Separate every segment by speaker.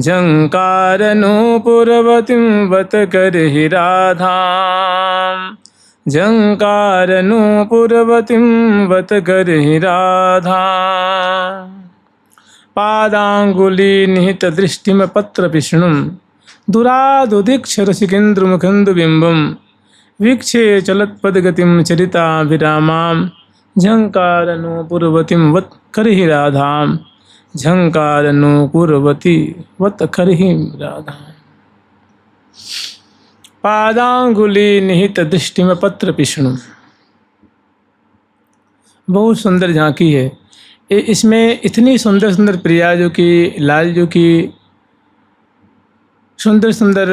Speaker 1: झंकारनूपुरवतीं वत करहि राधाम, झंकारनूपुरवतीं वत करहि राधाम। पादांगुली निहित दृष्टिम पत्र विष्णुम, दुरादुदीक्ष रसिकेन्द्रमुखेन्दुबिम्बम, वीक्षे चलत्पदगतिं चरिताभिरामां, झंकारनूपुरवतीं वत करहि राधाम, झंकारनूपुरवती वत करहि राधाम। पादांगुली निहित दृष्टि में पत्र विष्णु, बहुत सुंदर झांकी है। इसमें इतनी सुंदर सुंदर प्रिया जो कि लाल जो की सुंदर सुंदर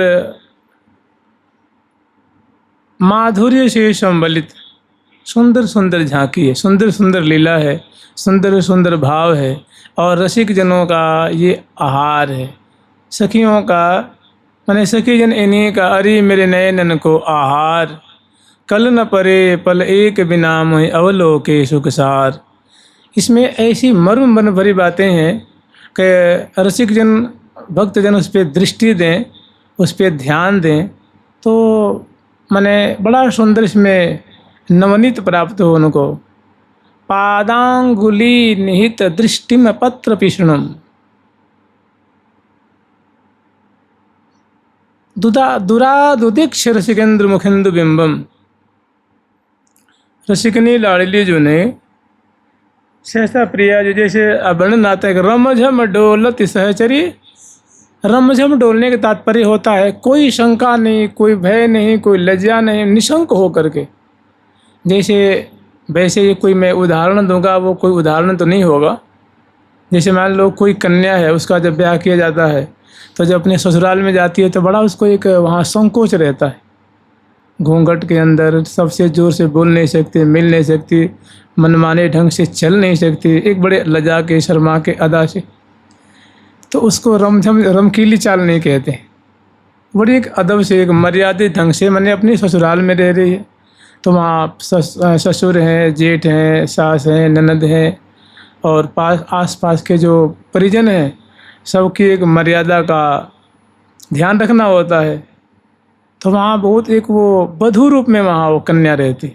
Speaker 1: माधुर्य से संबलित सुंदर सुंदर झांकी है, सुंदर सुंदर लीला है, सुंदर सुंदर भाव है, और रसिक जनों का ये आहार है। सखियों का मैंने सखी जन इन्हीं का अरि मेरे नयनन को आहार, कल न परे पल एक बिना मोहि अवलोके सुखसार। इसमें ऐसी मर्म मन भरी बातें हैं कि रसिक जन भक्तजन उस पर दृष्टि दें, उस पर ध्यान दें तो मैंने बड़ा सुंदर इसमें नवनीत प्राप्त हो उनको। पादांगुली निहित दृष्टि में पत्र पिष्णुम, दुरादुदीक्ष रसिकेन्द्र मुखेन्दु बिंबम। रसिकनी लाड़ली जो ने सहसा प्रिया जो जैसे वर्णन आता है कि रमझम डोलत सहचरी। रमझम डोलने का तात्पर्य होता है कोई शंका नहीं, कोई भय नहीं, कोई लज्जा नहीं, निशंक हो करके। जैसे वैसे ये कोई मैं उदाहरण दूंगा, वो कोई उदाहरण तो नहीं होगा। जैसे मान लो कोई कन्या है, उसका जब ब्याह किया जाता है तो जब अपने ससुराल में जाती है तो बड़ा उसको एक वहाँ संकोच रहता है। घूंघट के अंदर सबसे ज़ोर से बोल नहीं सकती, मिल नहीं सकती, मनमाने ढंग से चल नहीं सकती, एक बड़े लजा के शर्मा के अदा से। तो उसको रमकीली चाल नहीं कहते, बड़ी एक अदब से एक मर्यादित ढंग से मैंने अपनी ससुराल में रह रही है तो वहाँ ससुर हैं, जेठ हैं, सास हैं, ननद हैं और आस पास के जो परिजन हैं सबकी एक मर्यादा का ध्यान रखना होता है। तो वहाँ बहुत एक वो वधू रूप में वहाँ वो कन्या रहती,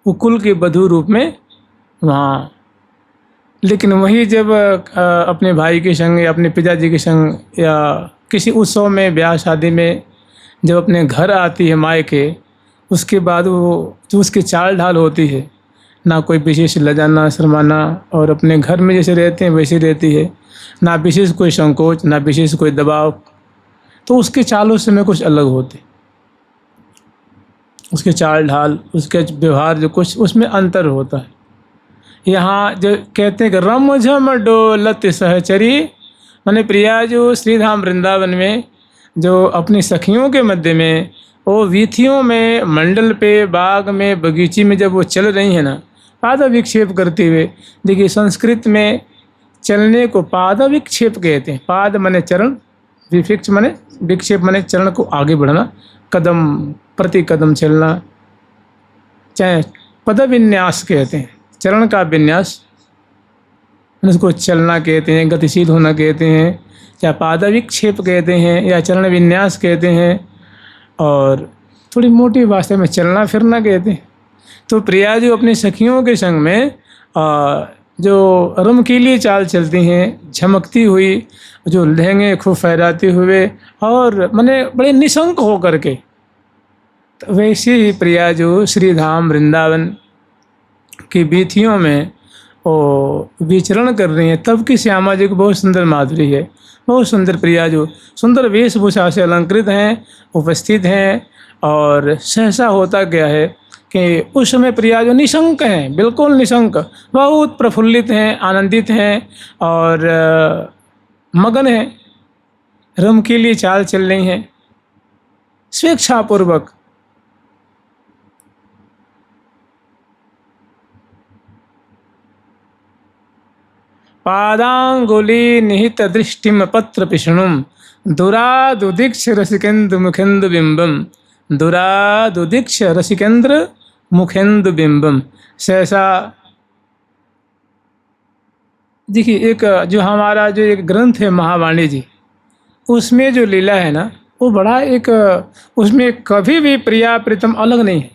Speaker 1: वो कुल के वधू रूप में वहाँ। लेकिन वही जब अपने भाई के संग या अपने पिताजी के संग या किसी उत्सव में, ब्याह शादी में जब अपने घर आती है मायके, उसके बाद वो जो उसकी चाल ढाल होती है, ना कोई विशेष लजाना शर्माना, और अपने घर में जैसे रहते हैं वैसे रहती है, ना विशेष कोई संकोच, ना विशेष कोई दबाव। तो उसके चालों से में कुछ अलग होते, उसके चाल ढाल, उसके व्यवहार जो कुछ उसमें अंतर होता है। यहाँ जो कहते हैं कि रमझम डोलत सहचरी, माने प्रिया जो श्रीधाम वृंदावन में जो अपनी सखियों के मध्य में वो वीथियों में, मंडल पे, बाग में, बगीची में जब वो चल रही है ना, पाद विक्षेप करते हुए। देखिए संस्कृत में चलने को पाद विक्षेप कहते हैं। पाद माने चरण, विक्षेप माने विक्षेप माने चरण को आगे बढ़ना, कदम प्रति कदम चलना, चाहे पद विन्यास कहते हैं, चरण का विन्यास, उसको चलना कहते हैं, गतिशील होना कहते हैं, या पाद विक्षेप कहते हैं, या चरण विन्यास कहते हैं, और थोड़ी मोटी भाषा में चलना फिरना कहते हैं। तो प्रिया जो अपनी सखियों के संग में जो रमकीली चाल चलती हैं, झमकती हुई, जो लहंगे खूब फहराते हुए और माने बड़े निशंक हो करके, तो वैसे ही प्रिया जो श्रीधाम वृंदावन की वीथियों में वो विचरण कर रही हैं, तब की श्यामा जी को बहुत सुंदर माधुरी है। बहुत सुंदर प्रिया जो सुंदर वेशभूषा से अलंकृत हैं, उपस्थित हैं, और सहसा होता गया है कि उस समय प्रिया जो निशंक हैं, बिल्कुल निशंक, बहुत प्रफुल्लित हैं, आनंदित हैं और मगन हैं, रम के लिए चाल चल रही हैं स्वेच्छापूर्वक। पादांगुली निहित दृष्टिम पत्र पिष्णुम, दुरादुदीक्ष रसिकेन्द्र मुखेन्दु बिंबम, दुरादुदीक्ष रसिकेन्द्र मुखेन्दु बिंबम। सहसा देखिए, एक जो हमारा जो एक ग्रंथ है महावाणी जी, उसमें जो लीला है ना, वो बड़ा एक, उसमें कभी भी प्रिया प्रीतम अलग नहीं है।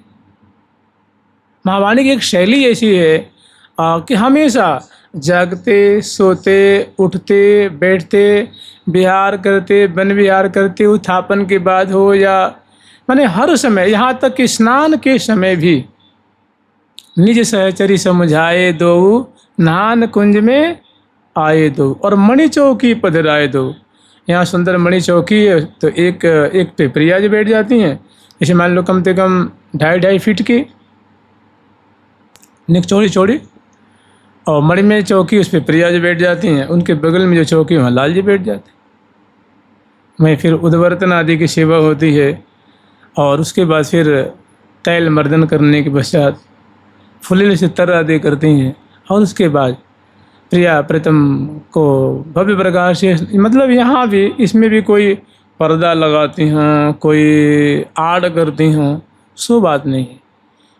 Speaker 1: महावाणी की एक शैली ऐसी है कि हमेशा जागते, सोते, उठते, बैठते, विहार करते, वन विहार करते, उत्थापन के बाद हो या माने हर समय, यहाँ तक कि स्नान के समय भी निज सहचरी समझाए दो, नहान कुंज में आए दो, और मणि चौकी पधराए दो। यहाँ सुंदर मणि चौकी है, तो एक पे प्रिया जी बैठ जाती हैं, जैसे मान लो कम से कम 2.5 फीट की निक चौड़ी चौड़ी, और मणि में चौकी, उस पर प्रिया जी बैठ जाती हैं, उनके बगल में जो चौकी वहाँ लाल जी बैठ जाते हैं। वहीं फिर उद्वर्तन आदि की सेवा होती है, और उसके बाद फिर तैल मर्दन करने के पश्चात फुलिल चित्तर आदि करती हैं, और उसके बाद प्रिया प्रीतम को भव्य प्रकार से, मतलब यहाँ भी इसमें भी कोई पर्दा लगाती हों, कोई आड़ करती हों, सो बात नहीं है।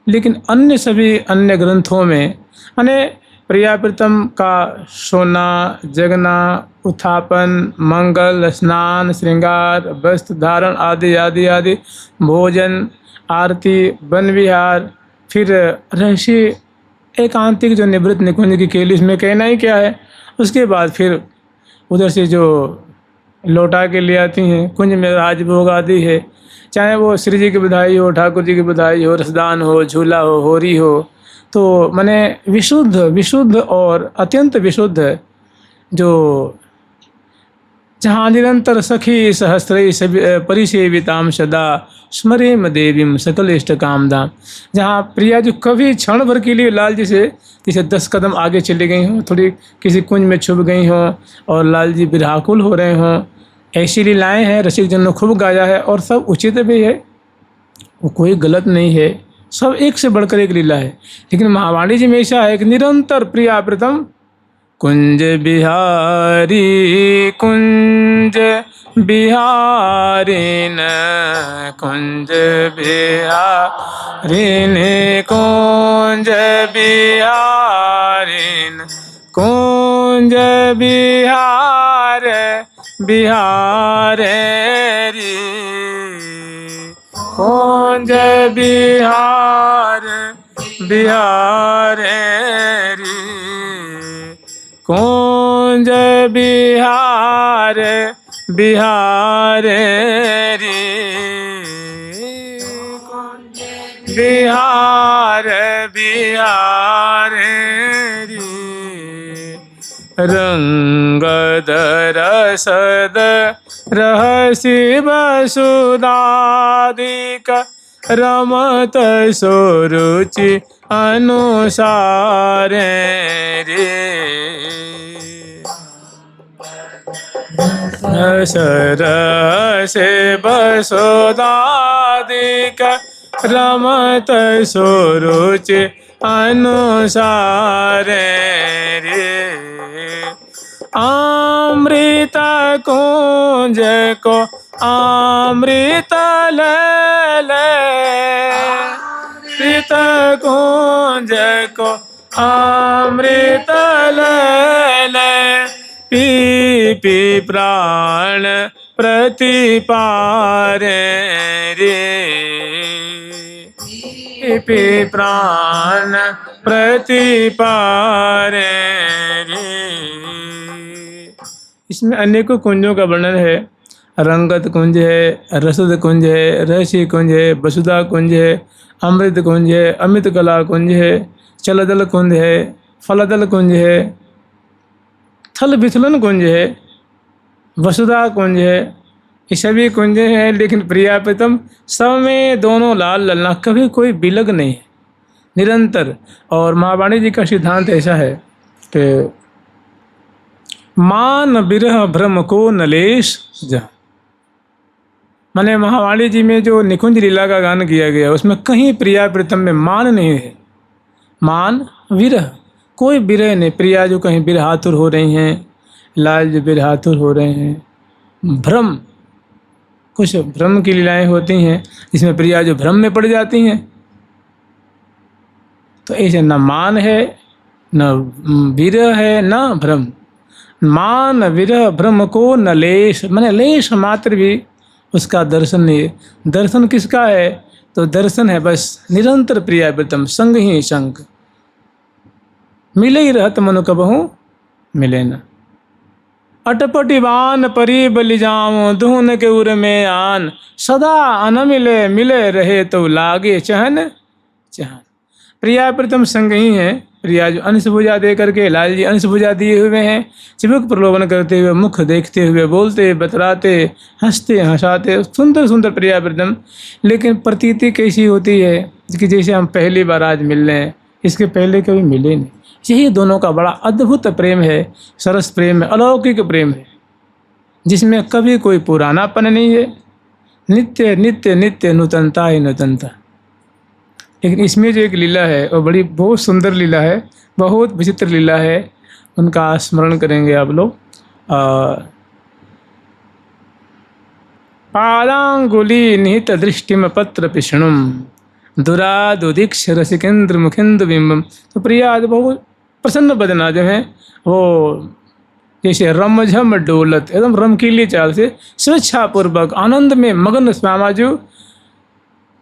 Speaker 1: लेकिन अन्य सभी अन्य ग्रंथों में माने प्रिया प्रीतम का सोना, जगना, उत्थापन, मंगल, स्नान, श्रृंगार, वस्त्र धारण आदि आदि आदि, भोजन, आरती, वन विहार, फिर रहस्य एकांतिक जो निवृत्त निकुंज की केली, इसमें कहना ही क्या है। उसके बाद फिर उधर से जो लौटा के ले आती हैं, कुंज में राजभोग आदि है, चाहे वो श्री जी की बधाई हो, ठाकुर जी की बधाई हो, रसदान हो, झूला हो, होरी हो, तो माने विशुद्ध और अत्यंत विशुद्ध, जो जहाँ निरंतर सखी सहस्त्रई परिसेविताम सदा स्मरेम देवीम सकल इष्ट कामदाम, जहाँ प्रिया जो कभी क्षण भर के लिए लाल जी से जैसे 10 कदम आगे चली गई हों, थोड़ी किसी कुंज में छुप गई हों और लाल जी विरहाकुल हो रहे हों, ऐसी लीलाएँ हैं। रसिक जन ने खूब गाया है, और सब उचित भी है, वो कोई गलत नहीं है, सब एक से बढ़कर एक लीला है। लेकिन महावाणी जी में ऐसा है कि निरंतर प्रिया प्रीतम कुंज बिहारी, कुंज बिहारिन, कुंज बिहारिन, कुंज बिहारिन, कुंज बिहार बिहार री, कुंज बिहार बिहार री, कुंज बिहार बिहार री, बिहार बिहार री, रंगद रसद रहसि वसुधादिक, रमत सुरुचि अनुसार रे, रस वसुधादिक, रमत सुरुचि अनुसार रे, अमृत कुंज को अमृत ले, अमृत कुंज को अमृत ले, पी पी प्राण प्रतिपार रे, पी प्राण प्रतिपार रे। इसमें अनेकों कुंजों का वर्णन है। रंगत कुंज है, रसद कुंज है, रहस्य कुंज है, वसुधा कुंज है, अमृत कुंज है, अमित कला कुंज है, चलदल कुंज है, फलदल कुंज है, थल विथलन कुंज है, वसुधा कुंज है, ये सभी कुंज हैं। लेकिन प्रिया प्रीतम सब में दोनों लाल ललना, कभी कोई बिलग नहीं है, निरंतर। और महावाणी जी का सिद्धांत ऐसा है कि मान बिरह भ्रम को नलेश जहाँ, माने महावाणी जी में जो निकुंज लीला का गान किया गया उसमें कहीं प्रिया प्रीतम में मान नहीं है। मान विरह, कोई विरह नहीं। प्रिया जो कहीं बिरहातुर हो रही हैं, लाल जो बिरहातुर हो रहे हैं, भ्रम, कुछ भ्रम की लीलाएं होती हैं जिसमें प्रिया जो भ्रम में पड़ जाती हैं। तो ऐसे न मान है, न विरह है, न भ्रम, मान विरह भ्रम को न लेश, मैंने लेश मात्र भी उसका दर्शन नहीं है। दर्शन किसका है? तो दर्शन है बस निरंतर प्रियावृतम संग ही संग, मिले ही रहत मनु कबहू मिले न। अटपटिवान परी बलि जाऊं दुहन के उर में आन, सदा अनमिले मिले रहे तो लागे चहन चहन। प्रिया प्रीतम संग ही है। प्रिया जो अंश भुजा दे करके, लाल जी अंश भुजा दिए हुए हैं, चिबुक प्रलोभन करते हुए, मुख देखते हुए, बोलते बतराते, हंसते हंसाते, सुंदर सुंदर प्रिया प्रीतम। लेकिन प्रतीति कैसी होती है कि जैसे हम पहली बार आज मिल रहे हैं, इसके पहले कभी मिले नहीं। यही दोनों का बड़ा अद्भुत प्रेम है, सरस प्रेम है, अलौकिक प्रेम है, जिसमें कभी कोई पुरानापन नहीं है। नित्य नित्य नित्य नूतनता ही नूतनता। लेकिन इसमें जो एक लीला है वो बड़ी बहुत सुंदर लीला है, बहुत विचित्र लीला है, उनका स्मरण करेंगे आप लोग। पादांगुली निहित दृष्टिम पत्र पिष्णुम दुरादुदीक्ष रसिकेंद्र मुखेंद्र बिंबम। तो प्रिया बहुत प्रसन्न बदना जो है वो जैसे रमझम डोलत, एकदम रमकीली चाल से स्वेच्छापूर्वक आनंद में मगन स्वामाजू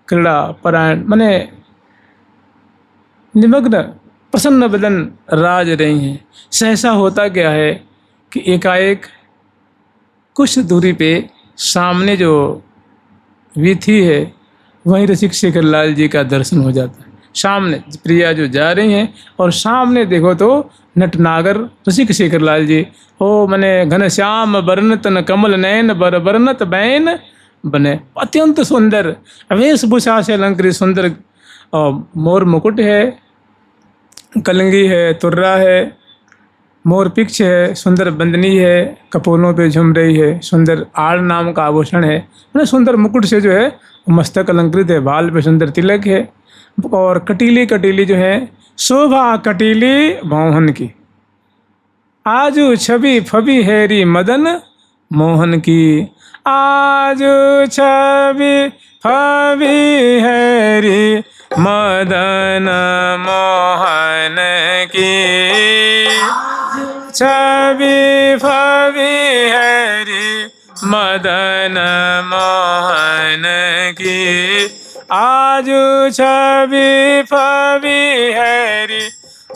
Speaker 1: क्रीड़ा परायण माने निमग्न प्रसन्न बदन राज रही हैं। सहसा होता क्या है कि एकाएक कुछ दूरी पे सामने जो वीथी है वहीं रसिक शेखर लाल जी का दर्शन हो जाता है। सामने प्रिया जो जा रही हैं और सामने देखो तो नटनागर रसिक शेखर लाल जी, ओ मने घनश्याम बरनत न कमल नयन बर बरनत बैन बने, अत्यंत सुंदर वेशभूषा से अलंकृत सुंदर मोर मुकुट है, कलंगी है, तुर्रा है, मोर पिक्ष है, सुंदर बंदनी है, कपोलों पे झूम रही है, सुंदर आड़ नाम का आभूषण है, मैंने सुंदर मुकुट से जो है मस्तक अलंकृत है, बाल पे सुंदर तिलक है, और कटीली कटीली जो है शोभा कटीली मोहन की, आजू छवि फबी हैरी मदन मोहन की, आजू छवि फबी हैरी मदन मोहन की, छवि फबी हैरी मदन मोहन की, आजू छवि फबी हैरी,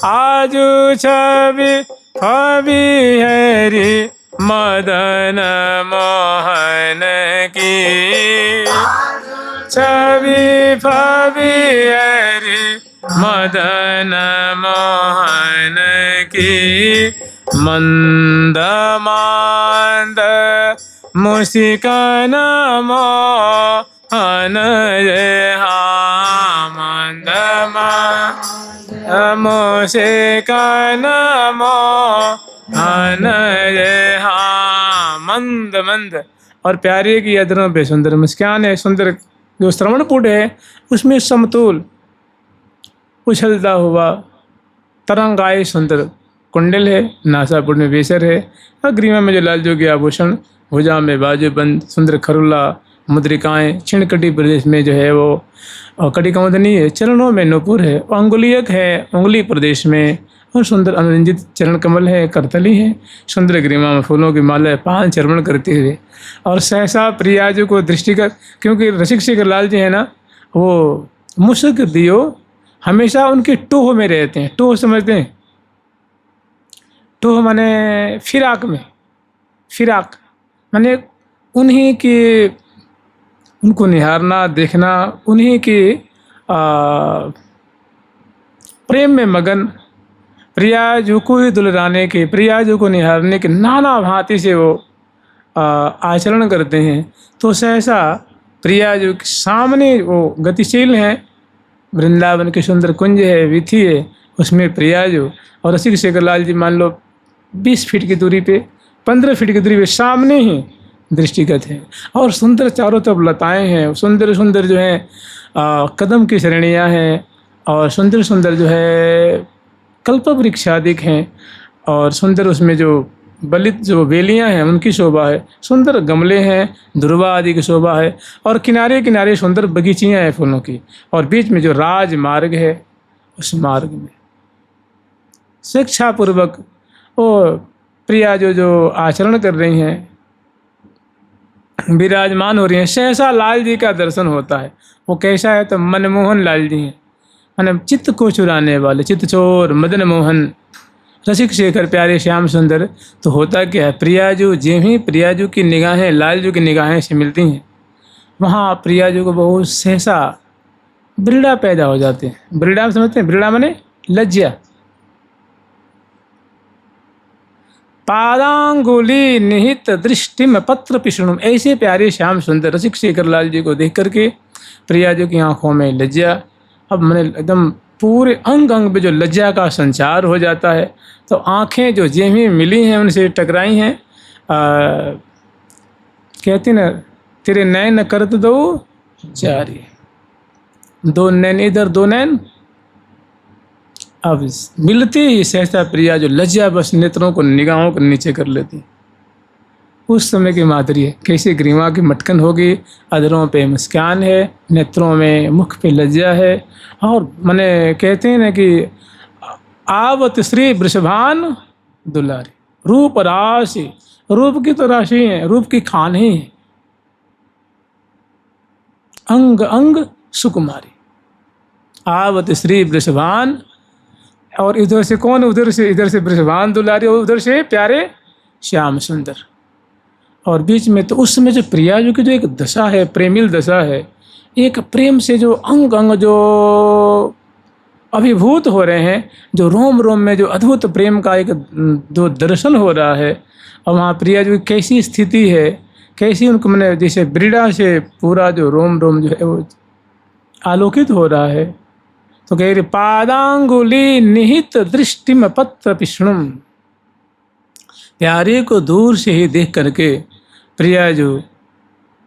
Speaker 1: आजू छवि फबी हैरी मदन मोहन की, छवि फबी हैरी मदन मोहन की, मंद मंद मुस्कान मोहन रे हाँ, मंद मुस्कान मोहन रे हाँ, मंद मंद और प्यारे की अधरों पे सुंदर मुस्कान है, सुंदर जो श्रवणपुट है उसमें समतोल उछलता हुआ तरंगाए सुंदर कुंडल है, नासापुर में बेसर है, और ग्रीवा में जो लाल जोगी आभूषण, भुजा में बाजूबंद, सुंदर खरुला मुद्रिकाएं, छिणकटी प्रदेश में जो है वो कटी कमदनी है, चरणों में नूपुर है, अंगुलियक है उंगली प्रदेश में, और सुंदर अनुरंजित चरण कमल है, करतली है, सुंदर ग्रीवा में फूलों की माला है, पान चर्मण करते हुए। और सहसा प्रियाजू को दृष्टिगत, क्योंकि रसिक शेखर लाल जी है ना, वो मुस्क दियो हमेशा उनके टोह में रहते हैं। टोह समझते हैं? टोह माने फिराक में, फिराक माने उन्हीं की, उनको निहारना देखना, उन्हीं की प्रेम में मगन, प्रियाजू को ही दुलराने के, प्रियाजू को निहारने के नाना भांति से वो आचरण करते हैं। तो सहसा प्रियाजू के सामने वो गतिशील हैं, वृंदावन के सुंदर कुंज है, विथि है, उसमें प्रियाजू और रसिक शेखर लाल जी मान लो 20 फीट की दूरी पे, 15 फीट की दूरी पे सामने ही दृष्टिगत है। और सुंदर चारों तरफ लताएं हैं, सुंदर सुंदर जो है कदम की श्रेणियाँ हैं, और सुंदर सुंदर जो है कल्प वृक्षादिक हैं, और सुंदर उसमें जो बलित जो बेलियां हैं उनकी शोभा है, सुंदर गमले हैं, ध्रुवा आदि की शोभा है, और किनारे किनारे सुंदर बगीचियाँ हैं फूलों की, और बीच में जो राज मार्ग है उस मार्ग में स्वेच्छापूर्वक वो प्रिया जो आचरण कर रही हैं, विराजमान हो रही हैं, सहसा लाल जी का दर्शन होता है। वो कैसा है? तो मनमोहन लाल जी हैं, माने चित्त को चुराने वाले, चित्त चोर, मदन मोहन, रसिक शेखर, प्यारे श्याम सुंदर। तो होता क्या है, प्रियाजू जे ही प्रियाजू की निगाहें लालजू की निगाहें से मिलती हैं, वहाँ प्रियाजू को बहुत सहसा बिरड़ा पैदा हो जाते हैं। बिरड़ा में समझते हैं? बिरड़ा माने लज्जा। पादांगुली निहित दृष्टिम पत्र पिषणुम, ऐसे प्यारे श्याम सुंदर रसिक शेखर लाल जी को देख करके प्रियाजू की आंखों में लज्जा, अब मैंने एकदम पूरे अंग अंग में जो लज्जा का संचार हो जाता है। तो आंखें जो जेमी मिली हैं उनसे टकराई हैं। कहती ना, तेरे नैन करत दो जारी, दो नैन इधर दो नैन। अब मिलते ही सहसा प्रिया जो लज्जा बस नेत्रों को, निगाहों को नीचे कर लेती। उस समय की माधुरी है, कैसी ग्रीवा की मटकन होगी, अधरों पे मुस्कान है, नेत्रों में, मुख पे लज्जा है। और मने कहते हैं ना कि आवत श्री वृषभान दुलारी, रूप राशि, रूप की तो राशि है, रूप की खान ही है, अंग अंग सुकुमारी, आवत श्री वृषभान। और इधर से कौन? उधर से, इधर से वृषभान दुलारी और उधर से प्यारे श्याम सुंदर। और बीच में तो उस समय जो प्रियाजू की जो एक दशा है, प्रेमिल दशा है, एक प्रेम से जो अंग अंग जो अभिभूत हो रहे हैं, जो रोम रोम में जो अद्भुत प्रेम का एक जो दर्शन हो रहा है। और वहाँ प्रियाजू की कैसी स्थिति है, कैसी उनको मैंने जैसे बिरड़ा से पूरा जो रोम रोम जो है वो आलोकित हो रहा है। तो कह रही पादांगुली निहित दृष्टिम पत्र पिष्णुम, प्यारे को दूर से ही देख करके प्रियाजू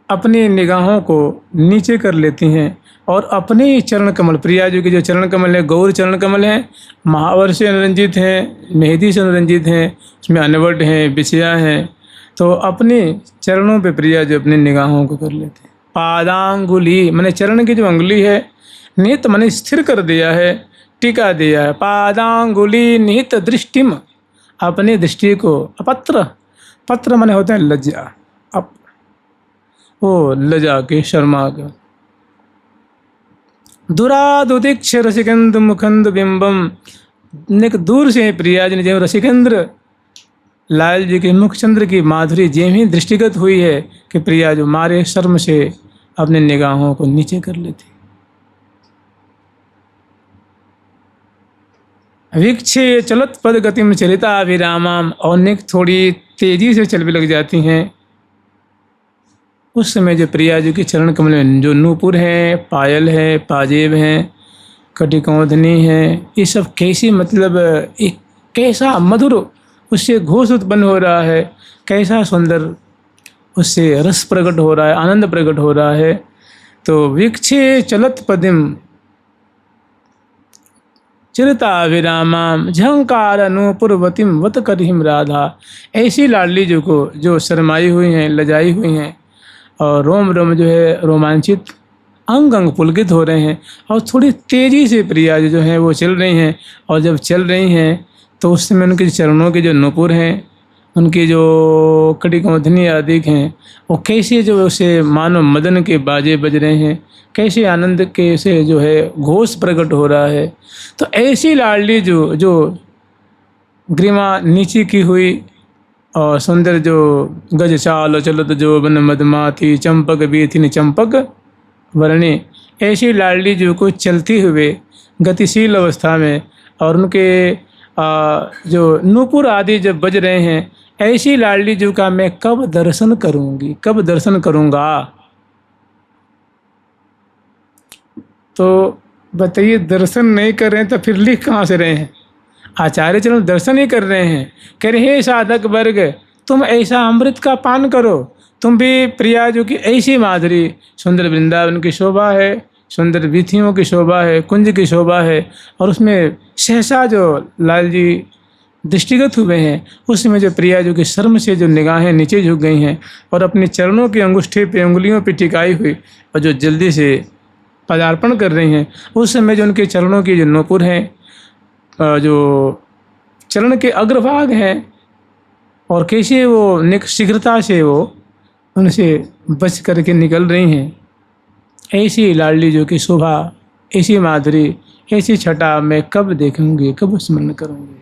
Speaker 1: अपनी निगाहों को नीचे कर लेती हैं और अपने ही चरण कमल, प्रियाजू के जो चरण कमल है, गौर चरण कमल हैं, महावर से अनुरंजित हैं, मेहंदी से अनुरंजित हैं, उसमें अनवट हैं, बिछिया हैं। तो अपने चरणों पे प्रियाजू अपनी निगाहों को कर लेते हैं। पादांगुली माने चरण की जो अंगुली है, निहित माने स्थिर कर दिया है, टिका दिया है। पादांगुली निहित दृष्टिम, अपनी दृष्टि को, अपत्र, पत्र माने होता है लज्जा, अब वो लजा के, शर्मा के। दुरादुदीक्ष रसिकेंद्र मुखंद बिंबम, निक दूर से प्रियाज ने जब रसिकेंद्र लाल जी के मुखचंद्र की माधुरी जेम ही दृष्टिगत हुई है कि प्रिया जो मारे शर्म से अपने निगाहों को नीचे कर लेती। वीक्षे चलत पद गति में चलिता अभिरामाम, और निक थोड़ी तेजी से चल भी लग जाती हैं। उस समय जो प्रिया जी के चरण कमल में जो नूपुर हैं, पायल है, पाजेब हैं, कटिकौंधनी है, ये सब कैसी मतलब एक कैसा मधुर उससे घोष उत्पन्न हो रहा है, कैसा सुंदर उससे रस प्रकट हो रहा है, आनंद प्रकट हो रहा है। तो वीक्षे चलत पदिम चिरता विरामाम झंकार अनुपूर्वतिम वत करिहिम राधा, ऐसी लाडली जो को जो शर्माई हुई हैं, लजाई हुई हैं और रोम रोम जो है रोमांचित, अंग अंग पुलकित हो रहे हैं और थोड़ी तेज़ी से प्रिया जो है वो चल रही हैं। और जब चल रही हैं तो उस समय उनके चरणों के जो नूपुर हैं, उनकी जो कटिकौंधनी आदि हैं, वो कैसे जो उसे मानो मदन के बाजे बज रहे हैं, कैसे आनंद के से जो है घोष प्रकट हो रहा है। तो ऐसी लाडली जो ग्रीवा नीचे की हुई और सुंदर जो गज चाल चलत जो बन मदमाती चंपक बीथिन चंपक वर्णी, ऐसी लाडली जो को चलती हुए गतिशील अवस्था में और उनके जो नूपुर आदि जब बज रहे हैं, ऐसी लाडली जो का मैं कब दर्शन करूंगी, कब दर्शन करूंगा। तो बताइए, दर्शन नहीं कर रहे हैं तो फिर लिख कहाँ से रहे हैं? आचार्य चरण दर्शन ही कर रहे हैं, कह रहे हे साधक वर्ग तुम ऐसा अमृत का पान करो, तुम भी प्रिया जो की ऐसी माधुरी, सुंदर वृंदावन की शोभा है, सुंदर वीथियों की शोभा है, कुंज की शोभा है, और उसमें सहसा जो लाल जी दृष्टिगत हुए हैं, उसमें जो प्रिया जो की शर्म से जो निगाहें नीचे झुक गई हैं और अपने चरणों की अंगूठे पे उंगलियों पे टिकाई हुई और जो जल्दी से पदार्पण कर रही हैं, उस समय जो उनके चरणों की जो नूपुर हैं, जो चरण के अग्रभाग हैं, और कैसे वो शीघ्रता से वो उनसे बच करके निकल रही हैं। ऐसी लाडली जो कि शोभा, ऐसी माधुरी, ऐसी छटा मैं कब देखूंगी, कब स्मरण करूंगी।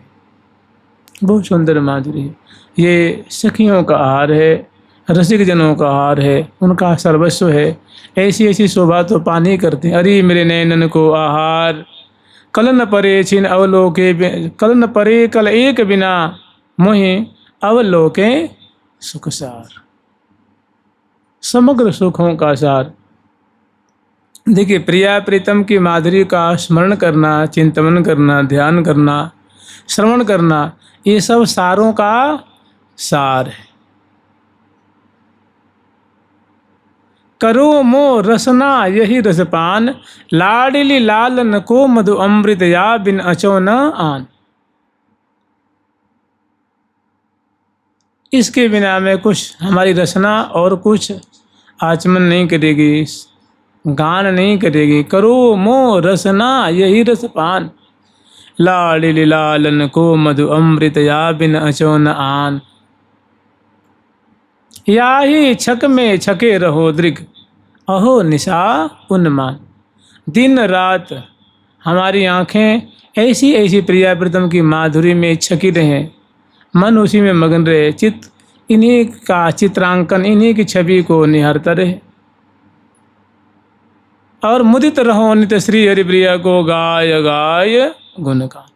Speaker 1: बहुत सुंदर माधुरी है। ये सखियों का आहार है, रसिक जनों का आहार है, उनका सर्वस्व है। ऐसी ऐसी शोभा तो पान ही करते हैं। अरे मेरे नैनन को आहार, कल न परे छिन अवलोके, कल न परे कल एक बिना मोहि अवलोके सुखसार। समग्र सुखों का सार। देखिए, प्रिया प्रीतम की माधुरी का स्मरण करना, चिंतन करना, ध्यान करना, श्रवण करना, ये सब सारों का सार है। करो मो रसना यही रसपान, लाडली लालन को मधु अमृत या बिन अचो न आन। इसके बिना में कुछ हमारी रसना और कुछ आचमन नहीं करेगी, गान नहीं करेगी। करो मो रसना यही रसपान, लाडली लालन को मधु अमृत या बिन अचो न आन। या ही छक में छके रहो दृग, अहो निशा उन्मान। दिन रात हमारी आँखें ऐसी ऐसी प्रिया प्रीतम की माधुरी में छकी रहे, मन उसी में मगन रहे, चित्त इन्हीं का चित्रांकन, इन्हीं की छवि को निहारता रहे। और मुदित रहो नित श्री हरिप्रिया को गाय गाय गुणगान।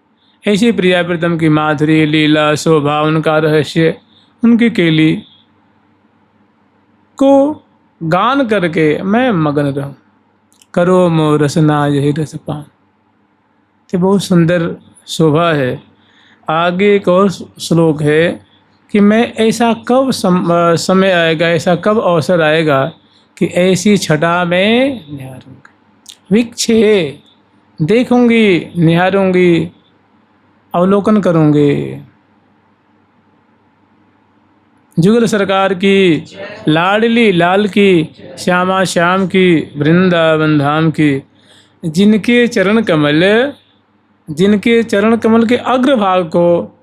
Speaker 1: ऐसी प्रिया प्रीतम की माधुरी, लीला, शोभा, उनका रहस्य, उनकी केली को गान करके मैं मगन रहूं। करो मो रसना यही रसपान। तो बहुत सुंदर शोभा है। आगे एक और श्लोक है कि मैं ऐसा कब समय आएगा, ऐसा कब अवसर आएगा कि ऐसी छटा में निहारूंगी, वीक्षे देखूंगी, निहारूंगी, अवलोकन करूंगी। जुगल सरकार की, लाडली लाल की, श्यामा श्याम की, वृंदावन धाम की, जिनके चरण कमल के अग्रभाग को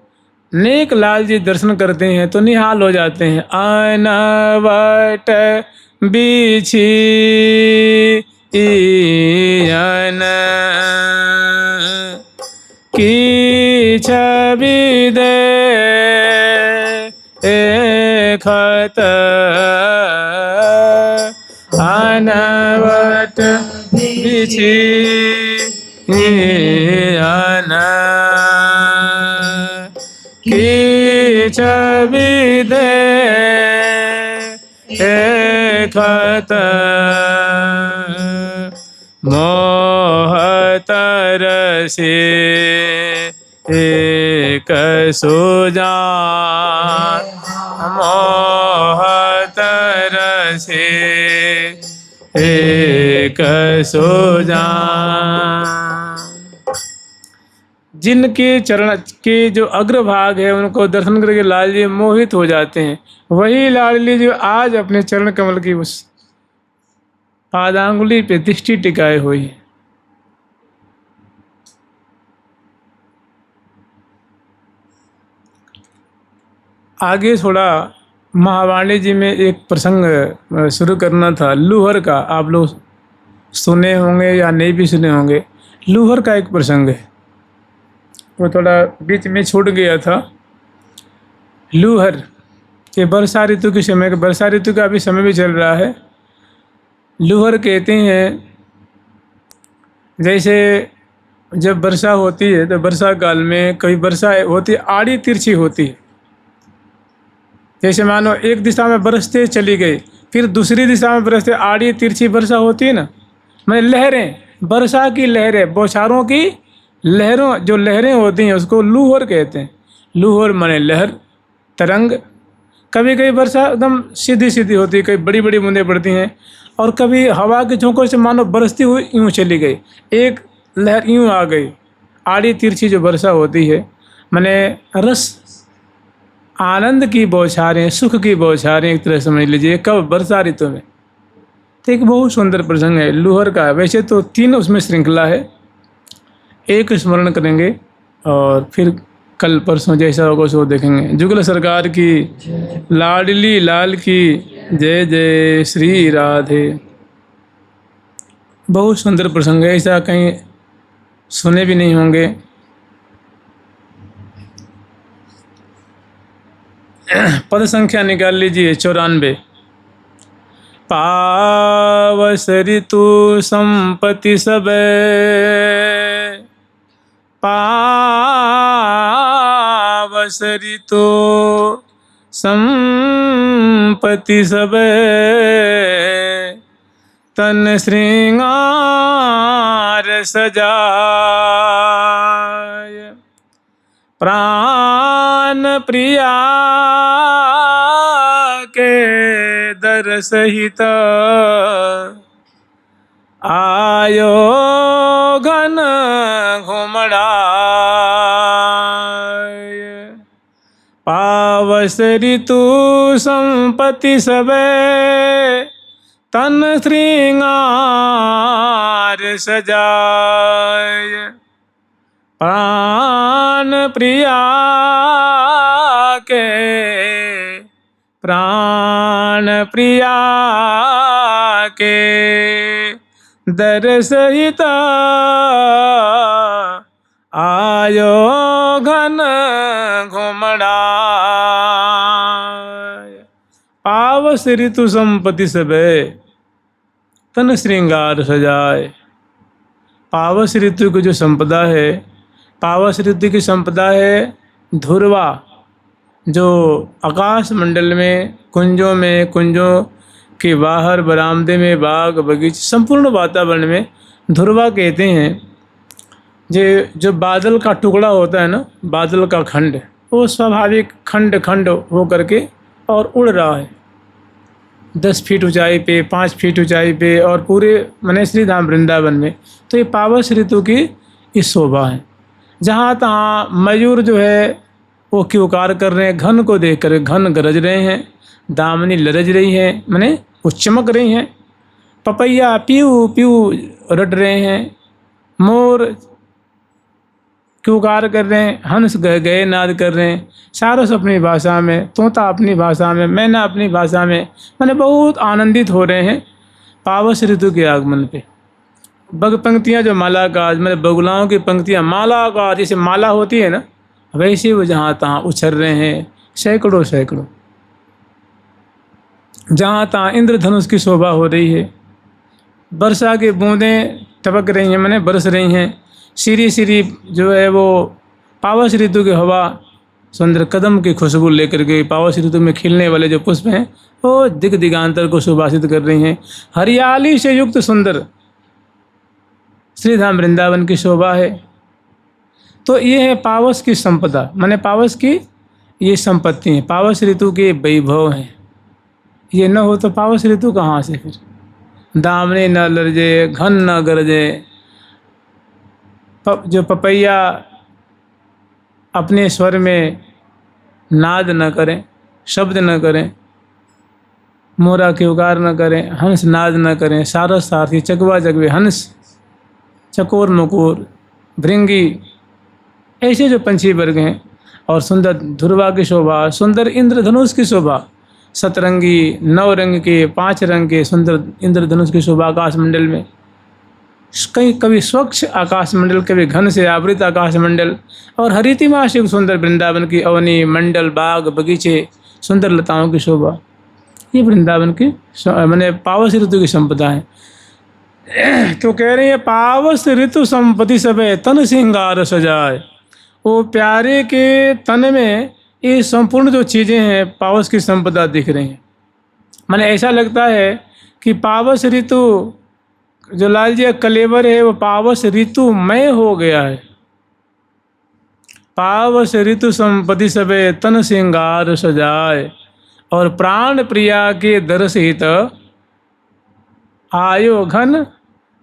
Speaker 1: नेक लाल जी दर्शन करते हैं तो निहाल हो जाते हैं। अनवट बिछी अन की छवि दे खत, अनवट बिछी अन की छवि दे खत, मोहत रसे एक सुजान, मोहत रसे एक सुजान। जिनके चरण के जो अग्रभाग है उनको दर्शन करके लाल जी मोहित हो जाते हैं। वही लाडली जो आज अपने चरण कमल की उस पादांगुली पे दृष्टि टिकाए हुई है। आगे थोड़ा महावाणी जी में एक प्रसंग शुरू करना था, लूहर का। आप लोग सुने होंगे या नहीं भी सुने होंगे। लूहर का एक प्रसंग है, वो थोड़ा बीच में छूट गया था। लूहर के वर्षा ऋतु के समय, वर्षा ऋतु का अभी समय भी चल रहा है। लूहर कहते हैं जैसे जब वर्षा होती है तो वर्षा काल में कभी वर्षा होती आड़ी तिरछी होती है। जैसे मानो एक दिशा में बरसते चली गई, फिर दूसरी दिशा में बरसते, आड़ी तिरछी वर्षा होती है ना, मैं लहरें, वर्षा की लहरें, बौछारों की लहरों, जो लहरें होती हैं उसको लूहर कहते हैं। लूहर माने लहर, तरंग। कभी कभी वर्षा एकदम सीधी सीधी होती है, कभी बड़ी बड़ी बूंदें पड़ती हैं, और कभी हवा के झोंकों से मानो बरसती हुई यूँ चली गई, एक लहर यूँ आ गई। आड़ी तिरछी जो वर्षा होती है माने रस, आनंद की बौछारें, सुख की बौछारें, एक तरह समझ लीजिए, कब वर्षा ऋतु में। तो एक बहुत सुंदर प्रसंग है लूहर का। वैसे तो 3 उसमें श्रृंखला है, एक स्मरण करेंगे और फिर कल परसों जैसा होगा सो देखेंगे। जुगल सरकार की, लाडली लाल की जय जय श्री राधे। बहुत सुंदर प्रसंग है, ऐसा कहीं सुने भी नहीं होंगे। पद संख्या निकाल लीजिए 94। पावस ऋतु संपत्ति सब, पावस ऋतु संपत्ति सब, तन श्रृंगार सजाय, प्राण प्रिया के दर सहित, आयो घन घुमड़ाय। पावस ऋतु संपत्ति सबे, तन श्रृंगार सजाय, प्राण प्रिया के, प्राण प्रिया के दर सहित, आयो घन घुमड़ाय। पावस ऋतु संपत्ति सबे, तन श्रृंगार सजाए। पावस ऋतु की जो संपदा है, पावस ऋतु की संपदा है ध्रुवा, जो आकाश मंडल में कुंजों के बाहर बरामदे में, बाग बगीचे, संपूर्ण वातावरण में ध्रुवा कहते हैं। जो बादल का टुकड़ा होता है ना, बादल का खंड, वो स्वाभाविक खंड खंड हो करके और उड़ रहा है 10 फीट ऊंचाई पे, 5 फीट ऊंचाई पे, और पूरे मने श्री धाम वृंदावन में। तो ये पावस ऋतु की इस शोभा है। जहाँ तहाँ मयूर जो है वो क्योकार कर रहे हैं, घन को देख कर घन गरज रहे हैं, दामनी लरज रही है, मने वो चमक रही हैं। पपैया पीऊ पीऊ रट रहे हैं, मोर क्योकार कर रहे हैं, हंस गए नाद कर रहे हैं, सारस अपनी भाषा में, तोता अपनी भाषा में, मैना अपनी भाषा में, मैंने बहुत आनंदित हो रहे हैं पावस ऋतु के आगमन पे। बग पंक्तियाँ जो मालाकार, मैंने बगुलाओं की पंक्तियाँ मालाकार, जैसे माला होती है ना, वैसे वो जहाँ तहाँ उछल रहे हैं, सैकड़ों सैकड़ों। जहाँ तहाँ इंद्रधनुष की शोभा हो रही है, वर्षा की बूंदें टपक रही हैं, मैंने बरस रही हैं। श्री श्री जो है वो पावस ऋतु की हवा सुंदर कदम की खुशबू लेकर के, पावस ऋतु में खिलने वाले जो पुष्प हैं वो दिग दिगांतर को सुभाषित कर रही हैं। हरियाली से युक्त सुंदर श्री धाम वृंदावन की शोभा है। तो ये है पावस की संपदा, माने पावस की ये संपत्ति है, पावस ऋतु के वैभव हैं। ये न हो तो पावस ऋतु कहाँ से फिर। दामने न लरजे, घन न गरजे, जो पपैया अपने स्वर में नाद न करें, शब्द न करें, मोरा क्योकार न करें, हंस नाद न करें, सारस सारथी चकवा चकवे हंस, चकोर मकोर भृंगी, ऐसे जो पंछी वर्ग हैं। और सुंदर ध्रुवा की शोभा, सुंदर इंद्रधनुष की शोभा, सतरंगी 9 रंग के 5 रंग के सुंदर इंद्रधनुष की शोभा आकाश मंडल में। कभी स्वच्छ आकाश मंडल, कभी घन से आवृत आकाश मंडल, और हरितिमा शिव सुंदर वृंदावन की अवनी मंडल, बाग बगीचे, सुंदर लताओं की शोभा, ये वृंदावन की मैंने पावस ऋतु की संपदा है। तो कह रहे हैं पावस ऋतु संपत्ति सबे, तन श्रृंगार सजाए। वो प्यारे के तन में ये संपूर्ण जो चीज़ें हैं पावस की संपदा दिख रही हैं। मैंने ऐसा लगता है कि पावस ऋतु जो लाल जी कलेवर है वो पावस ऋतु मय हो गया है। पावस ऋतु संपत्ति सबे, तन श्रृंगार सजाए, और प्राण प्रिया के दर्श हित, आयो घन,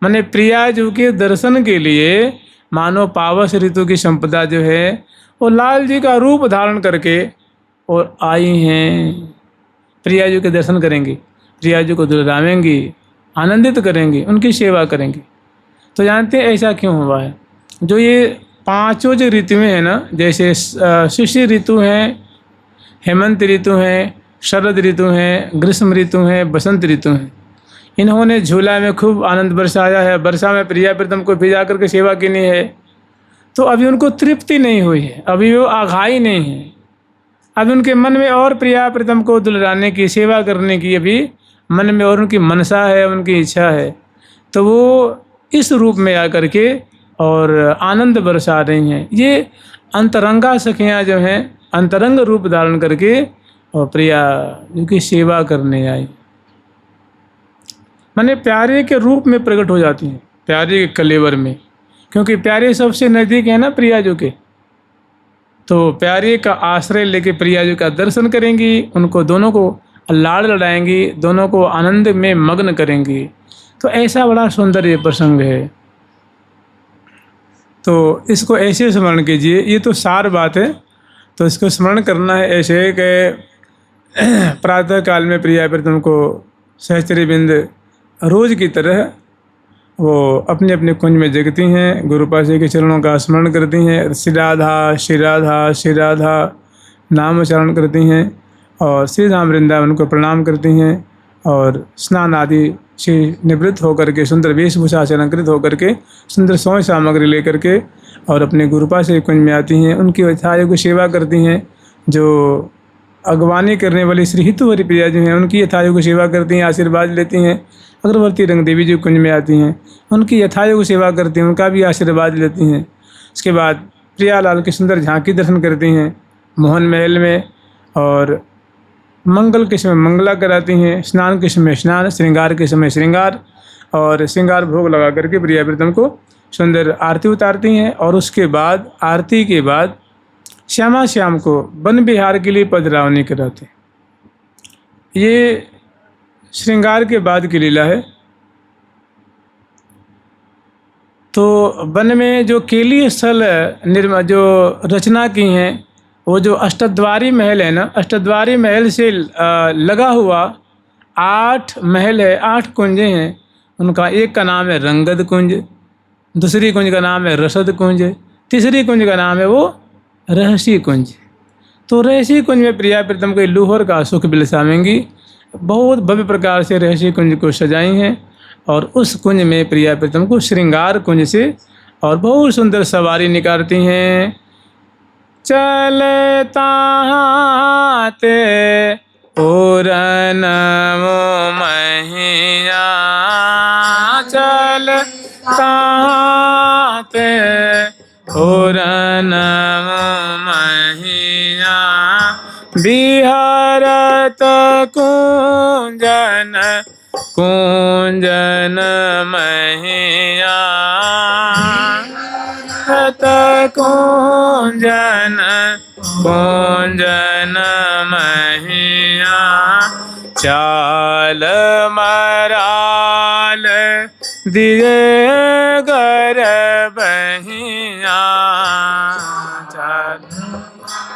Speaker 1: माने प्रिया जी के दर्शन के लिए मानो पावस ऋतु की संपदा जो है वो लाल जी का रूप धारण करके और आई हैं। प्रिया जी के दर्शन करेंगी, प्रिया जी को दुलावेंगी, आनंदित करेंगी, उनकी सेवा करेंगी। तो जानते हैं ऐसा क्यों हुआ है। जो ये पांचों जो ऋतुएं हैं ना, जैसे शिशिर ऋतु हैं, हेमंत ऋतु हैं, शरद ऋतु हैं, ग्रीष्म ऋतु हैं, बसंत ऋतु हैं, इन्होंने झूला में खूब आनंद बरसाया है। वर्षा में प्रिया प्रीतम को भिजा करके सेवा की है, तो अभी उनको तृप्ति नहीं हुई है, अभी वो आघाई नहीं है। अभी उनके मन में और प्रिया प्रीतम को दुलराने की, सेवा करने की अभी मन में और उनकी मनसा है, उनकी इच्छा है। तो वो इस रूप में आकर के और आनंद बरसा रही हैं। ये अंतरंगा सखियाँ जो हैं, अंतरंग रूप धारण करके और प्रिया उनकी सेवा करने आई, माने प्यारे के रूप में प्रकट हो जाती हैं, प्यारे के कलेवर में, क्योंकि प्यारे सबसे नज़दीक है ना प्रिया जो के। तो प्यारे का आश्रय लेके प्रिया जी का दर्शन करेंगी, उनको दोनों को लाड़ लड़ाएंगी, दोनों को आनंद में मग्न करेंगी। तो ऐसा बड़ा सुंदर ये प्रसंग है। तो इसको ऐसे स्मरण कीजिए, ये तो सार बात है, तो इसको स्मरण करना है ऐसे कि प्रातः काल में प्रिया प्रीतम को सहचरी बिंद रोज की तरह वो अपने अपने कुंज में जगती हैं, गुरुपाशी के चरणों का स्मरण करती हैं, श्री राधा श्री राधा श्री राधा नाम उच्चारण करती हैं और श्री धाम वृंदावन को प्रणाम करती हैं और स्नान आदि से निवृत्त होकर के, सुंदर वेशभूषा से अलंकृत होकर के, सुंदर सौंय सामग्री लेकर के और अपने गुरुपाशी कुंज में आती हैं। उनकी यथायोग्य को सेवा करती हैं। जो अगवानी करने वाली श्री हितवरी प्रिया जो हैं, उनकी यथायोग्य सेवा करती हैं, आशीर्वाद लेती हैं। अग्रवर्ती रंग देवी जी कुंज में आती हैं, उनकी यथायोग्य सेवा करती हैं, उनका भी आशीर्वाद लेती हैं। उसके बाद प्रियालाल की सुंदर झांकी दर्शन करती हैं मोहन महल में, और मंगल के समय मंगला कराती हैं, स्नान के समय स्नान, श्रृंगार के समय श्रृंगार, और श्रृंगार भोग लगा करके प्रिया प्रीतम को सुंदर आरती उतारती हैं। और उसके बाद आरती के बाद श्यामा श्याम को वन विहार के लिए पधरावनी कराते हैं। ये श्रृंगार के बाद की लीला है। तो वन में जो केली स्थल जो रचना की हैं, वो जो अष्टद्वारी महल है ना, अष्टद्वारी महल से लगा हुआ 8 महल है, 8 कुंजें हैं। उनका एक का नाम है रंगद कुंज, दूसरी कुंज का नाम है रसद कुंज, तीसरी कुंज का नाम है वो रहसी कुंज। तो रहसी कुंज में प्रिया प्रीतम को लूहर का सुख बिलसावेंगी। बहुत भव्य प्रकार से रहसी कुंज को सजाई हैं और उस कुंज में प्रिया प्रीतम को श्रृंगार कुंज से और बहुत सुंदर सवारी निकालती हैं। चलता हाथे पूरन महिया, चलता हाथे पूरन महिया, बिहारत कुंजन कुंजन महिया, कुंजन कुंजन महिया, चाल मराल दिए गर बहिया, चाल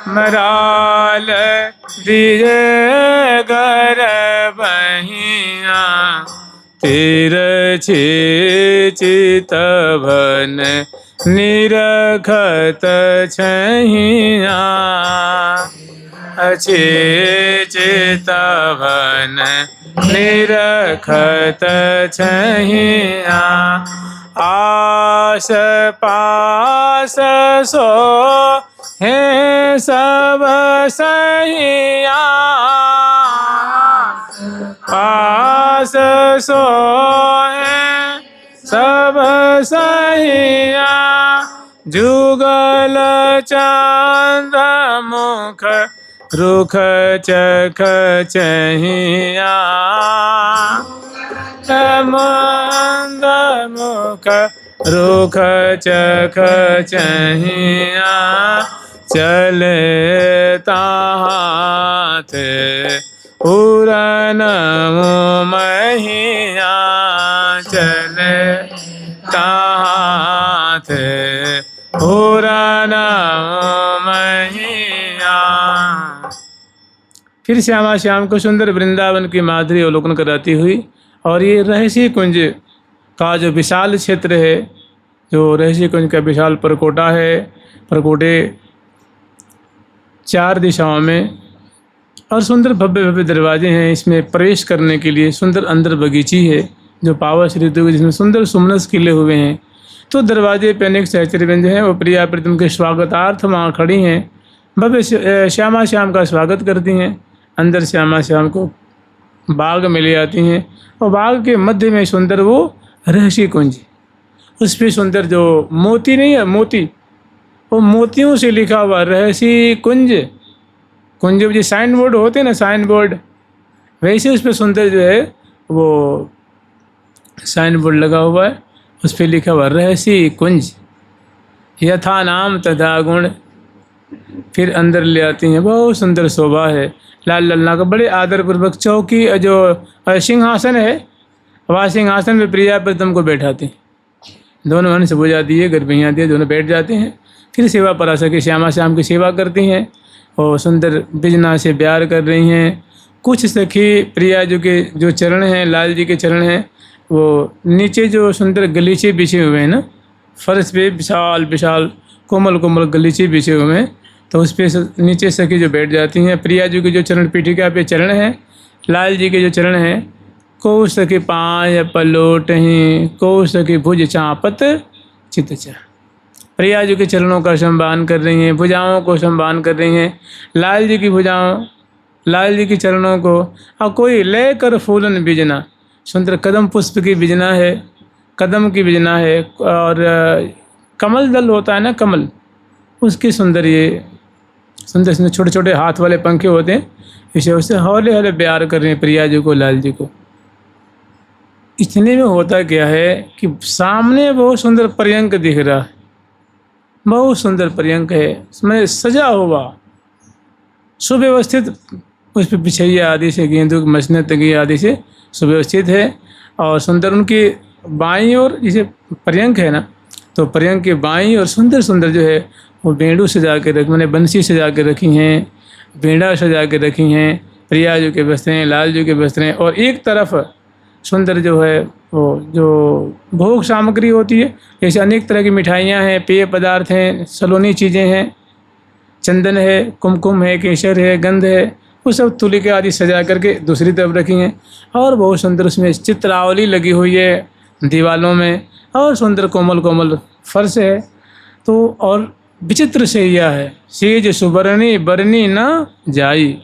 Speaker 1: मराल दिए गर बहिया, तिरछी चितवन निरखत छहिया, अच्छे चितवन निरखत छहिया, आस पास सो है सब सहिया, पास सो है सब सहिया, जुगल चंद्र मुख रुख चख चहिया, मंद मुख रुख चख चहिया, चले हाथ पूरन महिया, चले हाथ पूरन महिया। फिर श्यामा श्याम को सुंदर वृंदावन की माधुरी अवलोकन कराती हुई और ये रहसी कुंज का जो विशाल क्षेत्र है, जो रहस्य कुंज का विशाल परकोटा है, परकोटे 4 दिशाओं में और सुंदर भव्य भव्य दरवाजे हैं। इसमें प्रवेश करने के लिए सुंदर अंदर बगीची है जो पावस ऋतु के, जिसमें सुंदर सुमनस खिले हुए हैं। तो दरवाजे पे अनेक सहचर्यबंद हैं और प्रिया प्रीतम के स्वागतार्थ वहाँ खड़ी हैं, भव्य श्यामा श्याम का स्वागत करती हैं। अंदर श्यामा श्याम को बाग में ले आती हैं और बाग के मध्य में सुंदर वो रहस्य कुंज, उस पर सुंदर जो मोती नहीं है, मोती, वो मोतियों से लिखा हुआ रहस्य कुंज। कुंज जो साइन बोर्ड होते हैं ना, साइन बोर्ड, वैसे उस पर सुंदर जो है वो साइन बोर्ड लगा हुआ है, उस पर लिखा हुआ रहस्य कुंज, यथा नाम तथा गुण। फिर अंदर ले आती हैं, बहुत सुंदर शोभा है। लाल लल्ला का बड़े आदरपूर्वक चौकी जो सिंहासन है, वह सिंहासन में प्रिया प्रीतम को बैठाती, दोनों मन से हो जाती है, गर्भियाँ दी, दोनों बैठ जाते हैं। फिर सेवा पराशर की श्यामा श्याम की सेवा करती हैं और सुंदर बिजना से प्यार कर रही हैं। कुछ सखी प्रिया जी के जो चरण हैं, लाल जी के चरण हैं, वो नीचे जो सुंदर गलीचे बिछे हुए हैं ना, फर्श पे विशाल विशाल कोमल कोमल गलीचे बिछे हुए हैं, तो उस पर नीचे सखी जो बैठ जाती हैं। प्रिया जी के जो चरण पीठिका पे चरण हैं, लाल जी के जो चरण हैं, को सखी पाय पलोटहीं, को सखी भुज चापत चित चा। प्रिया जी के चरणों का सम्मान कर रही हैं, भुजाओं को सम्मान कर रही हैं, लाल जी की भुजाओं, लाल जी के चरणों को। और कोई ले कर फूलन बिजना, सुंदर कदम पुष्प की बिजना है, कदम की बिजना है, और कमल दल होता है ना, कमल, उसकी सुंदर ये सुंदर सुंदर छोटे छोटे हाथ वाले पंखे होते हैं, इसे उससे हौले हौले प्यार कर रहे हैं प्रिया जी को, लाल जी को। इतने में होता क्या है कि सामने बहुत सुंदर पर्यंक दिख रहा है, बहुत सुंदर पर्यंक है, उसमें सजा हुआ सुव्यवस्थित, उस पर बिछैया आदि से, गेंदू मसनत की आदि से सुव्यवस्थित है। और सुंदर उनकी बाईं ओर, जैसे पर्यंक है ना, तो पर्यंक के बाईं और सुंदर सुंदर जो है वो बेड़ू सजा के रखी, मैंने बंसी सजा के रखी हैं, बेड़ा सजा के रखी हैं, प्रिया जी के वस्त्रें, लाल जी के वस्त्रें। और एक तरफ सुंदर जो है वो जो भोग सामग्री होती है, जैसे अनेक तरह की मिठाइयाँ हैं, पेय पदार्थ हैं, सलोनी चीज़ें हैं, चंदन है, कुमकुम है, केसर है, गंध है, वो सब तुलिके आदि सजा करके दूसरी तरफ रखी हैं। और बहुत सुंदर उसमें चित्रावली लगी हुई है दीवालों में, और सुंदर कोमल कोमल फर्श है। तो और विचित्र शैया है, सेज सुबरनी बरनी न जाई,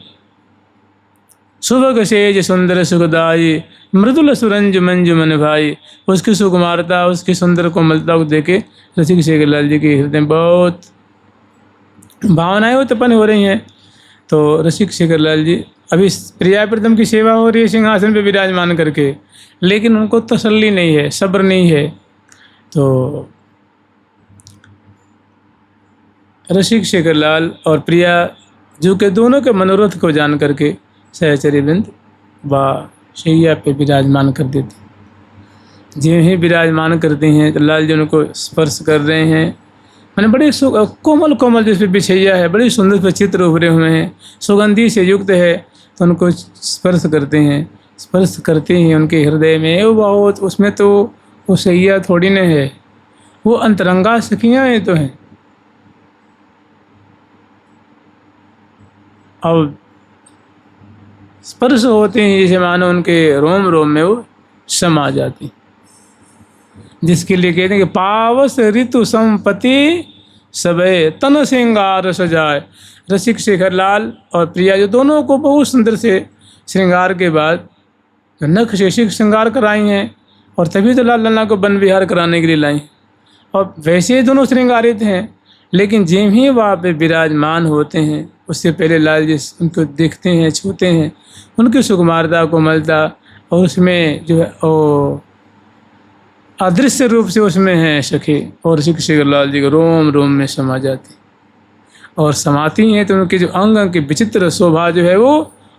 Speaker 1: सुभग सेज सुंदर सुखदाई, मृदुल सुरंज मंजु मन भाई। उसकी सुकुमारता, उसकी सुंदर कोमलता को देखे रसिक शेखर लाल जी के हृदय में बहुत भावनाएं उत्पन्न हो रही हैं। तो रसिक शेखर लाल जी, अभी प्रिया प्रीतम की सेवा हो रही है सिंहासन पे विराजमान करके, लेकिन उनको तसल्ली नहीं है, सब्र नहीं है। तो रसिक शेखर लाल और प्रिया जो के दोनों के मनोरथ को जान करके सहचर्यवृंद व शैया पे विराजमान कर देते। जो ही विराजमान करते हैं तो लाल जी उनको स्पर्श कर रहे हैं, मैंने बड़े कोमल कोमल जिस पे बिछैया है, बड़ी सुंदर पे चित्र उभरे हुए हैं, सुगंधी से युक्त है, तो उनको स्पर्श करते हैं। स्पर्श करते हैं उनके हृदय में, वो बहुत, उसमें तो वो शैया थोड़ी न है, वो अंतरंगा सखियाँ हैं तो हैं। और स्पर्श होते हैं जैसे मानो उनके रोम रोम में वो समा जाती, जिसके लिए कहते हैं कि पावस ऋतु संपत्ति सबे तन श्रृंगार सजाए। रसिक शेखर लाल और प्रिया जो दोनों को बहुत सुंदर से श्रृंगार के बाद नख से श्रृंगार कराई हैं, और तभी तो लाल लल्ला को वन विहार कराने के लिए लाई। और वैसे ही दोनों श्रृंगारित हैं, लेकिन जिन ही वहाँ पे विराजमान होते हैं उससे पहले लाल जी उनको देखते हैं, छूते हैं, उनकी सुकुमारता कोमलता, और उसमें जो है वो अदृश्य रूप से उसमें हैं सखी, और रसिक शेखर लाल जी को रोम रोम में समा जाती, और समाती हैं तो उनके जो अंग की विचित्र शोभा जो है वो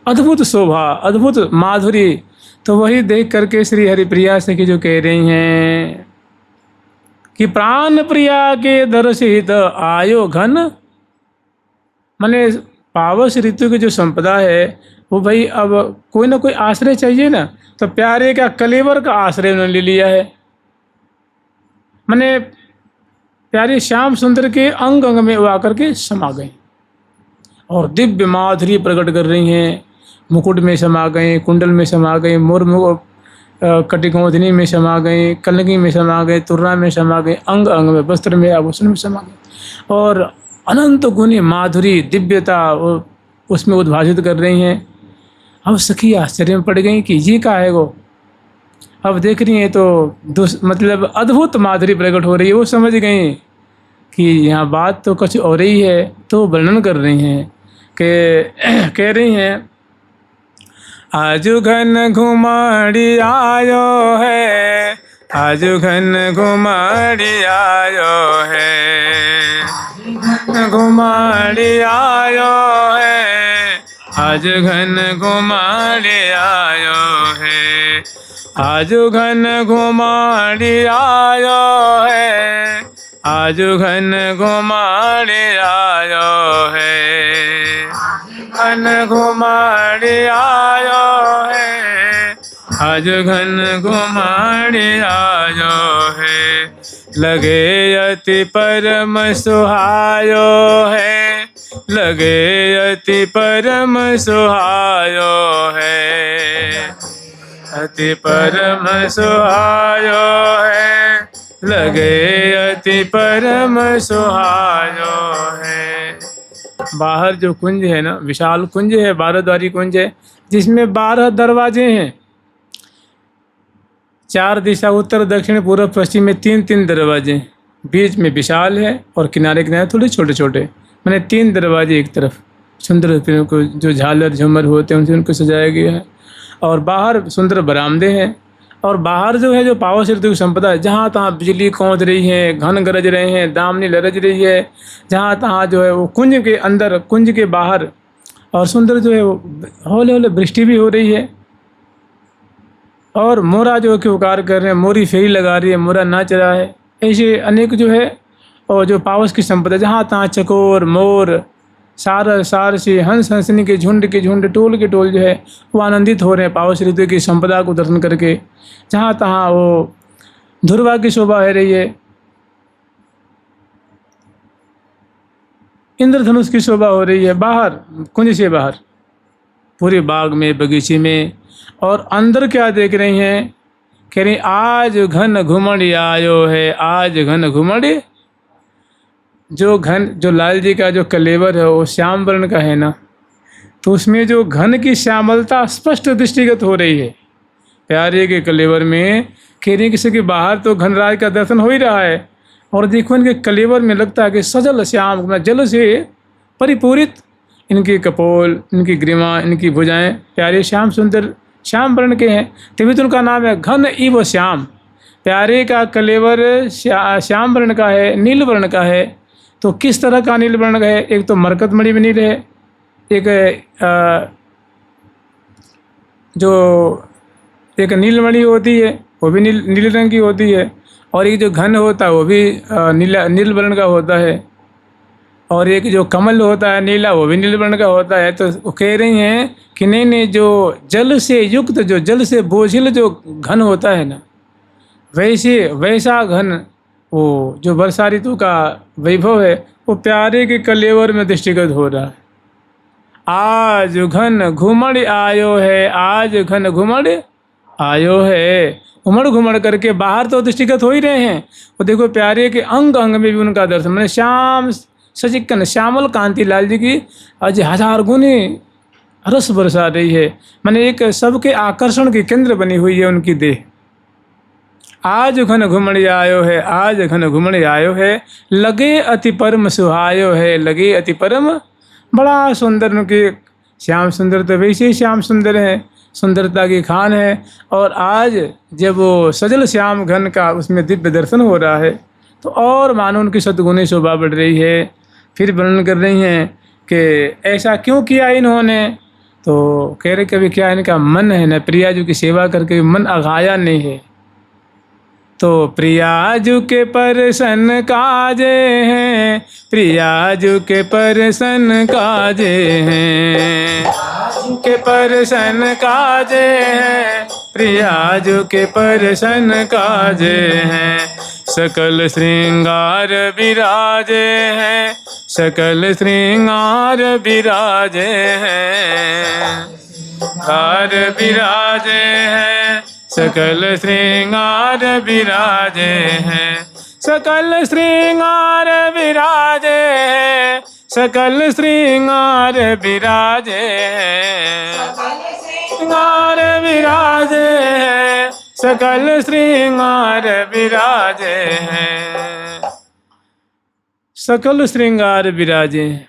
Speaker 1: अद्भुत शोभा, अद्भुत माधुरी। तो वही देख करके श्री हरिप्रिया सखी जो कह रही हैं कि प्राण प्रिया के दर्शित आयो घन, माने पावस ऋतु की जो संपदा है वो भाई अब कोई ना कोई आश्रय चाहिए ना, तो प्यारे का कलेवर का आश्रय उन्होंने ले लिया है। माने प्यारे श्याम सुंदर के अंग अंग में वो आकर के समा गए और दिव्य माधुरी प्रकट कर रही हैं। मुकुट में समा गए, कुंडल में समा गए, कटिकोधनी में समा गए, कलगी में समा गए, तुर्रा में समा गए, अंग अंग में, वस्त्र में, आभूषण में समा गए और अनंत गुणी माधुरी दिव्यता उसमें उद्भाषित कर रही हैं। अब सखी आश्चर्य में पड़ गई कि ये क्या है वो। अब देख रही हैं तो मतलब अद्भुत माधुरी प्रकट हो रही है। वो समझ गई कि यहाँ बात तो कुछ और ही है, तो वर्णन कर रही हैं कि कह रही हैं आजु घन घुमाड़ी आयो है, आजु घन घुमाड़ी आयो है, घुमाड़ी आयो है, आज घन घुमाड़ी आयो है, आज घन घुमाड़ी आयो है, आज घन घुमाड़ी आयो है, घन घुमाड़ी आयो है, आज घन घुमाड़ी आयो है, लगे अति परम सुहायो है, लगे अति परम सुहायो है, अति परम सुहायो है, लगे अति परम सुहायो है। बाहर जो कुंज है ना, विशाल कुंज है, 12 द्वारी कुंज है, जिसमें 12 दरवाजे हैं। 4 दिशा, उत्तर दक्षिण पूर्व पश्चिम में 3-3 दरवाजे, बीच में विशाल है और किनारे किनारे थोड़े छोटे छोटे, मैंने 3 दरवाजे एक तरफ। सुंदर को जो झालर झूमर होते हैं उनसे उनको सजाया गया है और बाहर सुंदर बरामदे हैं। और बाहर जो है जो पावन ऋतु की संपदा है, जहाँ तहाँ बिजली कौंध रही है, घन गरज रहे हैं, दामनी लरज रही है, जहाँ तहाँ जो है वो कुंज के अंदर, कुंज के बाहर और सुंदर जो है वो हौले हौले वृष्टि भी हो रही है। और मोरा जो है कि उकार कर रहे हैं, मोरी फेरी लगा रही है, मोरा नाच रहा है। ऐसे अनेक जो है और जो पावस की संपदा, जहाँ तहाँ चकोर मोर सार से हंस हंसनी के झुंड टोल के टोल जो है वो आनंदित हो रहे हैं पावस ऋतु की संपदा को दर्शन करके। जहाँ तहाँ वो ध्रुवा की शोभा है रही है, इंद्रधनुष की शोभा हो रही है बाहर, कुंज से बाहर पूरे बाग में, बगीचे में। और अंदर क्या देख रही हैं, कह रही आज घन घुमड़ आयो है, आज घन घुमड़। जो लाल जी का जो कलेवर है वो श्याम वर्ण का है ना, तो उसमें जो घन की श्यामलता स्पष्ट दृष्टिगत हो रही है प्यारे के कलेवर में। कह रही किसी के बाहर तो घनराज का दर्शन हो ही रहा है और देखो इनके कलेवर में लगता है कि सजल श्याम, जल से परिपूरित इनके कपोल, इनकी ग्रीवा, इनकी भुजाएं प्यारे श्याम सुंदर श्याम वर्ण के हैं, तभी तो उनका नाम है घन इव श्याम। प्यारे का कलेवर श्याम वर्ण का है, नील वर्ण का है। तो किस तरह का नील वर्ण का है, एक तो मरकत मणि में नील है, एक नीलमणि होती है वो भी नीले रंग की होती है, और एक जो घन होता है वो भी नील वर्ण का होता है, और एक जो कमल होता है नीला वो भी नील वर्ण का होता है। तो वो कह रही हैं कि नहीं जो जल से युक्त, जो जल से बोझिल जो घन होता है ना, वैसा घन वो जो वर्षा ऋतु का वैभव है वो प्यारे के कलेवर में दृष्टिगत हो रहा है। आज घन घुमड़ आयो है, आज घन घुमड़ आयो है। उमड़ घुमड़ करके बाहर तो दृष्टिगत हो ही रहे हैं, वो देखो प्यारे के अंग अंग में भी उनका दर्शन, मैंने श्याम सचिकन श्यामल कांति लाल जी की आज 1000 गुनी रस बरसा रही है। मैंने एक सबके आकर्षण के केंद्र बनी हुई है उनकी देह। आज घन घुमड़ आयो है, आज घन घुमड़ आयो है, लगे अति परम सुहायो है, लगे अति परम। बड़ा सुंदर उनके श्याम सुंदर, तो वैसे ही श्याम सुंदर है, सुंदरता की खान है। और आज जब वो सजल श्याम घन का उसमें दिव्य दर्शन हो रहा है तो और मानो उनकी सद्गुणी शोभा बढ़ रही है। फिर वर्णन कर रही हैं कि ऐसा क्यों किया इन्होंने, तो कह रहे कभी क्या इनका मन है ना प्रिया जी की सेवा करके मन अघाया नहीं है। तो प्रियाजू के परसन काजे हैं, प्रियाजू के परसन काजे हैं, के परसन काजे हैं, प्रियाजू के परसन काजे हैं। सकल श्रृंगार विराजे हैं, सकल श्रृंगार विराजे हैं, हार विराजे हैं, सकल श्रृंगार विराजे हैं, सकल श्रृंगार विराजे हैं, सकल श्रृंगार विराजे हैं, श्रृंगार विराजे हैं, सकल श्रृंगार विराजे हैं, सकल श्रृंगार विराजे हैं।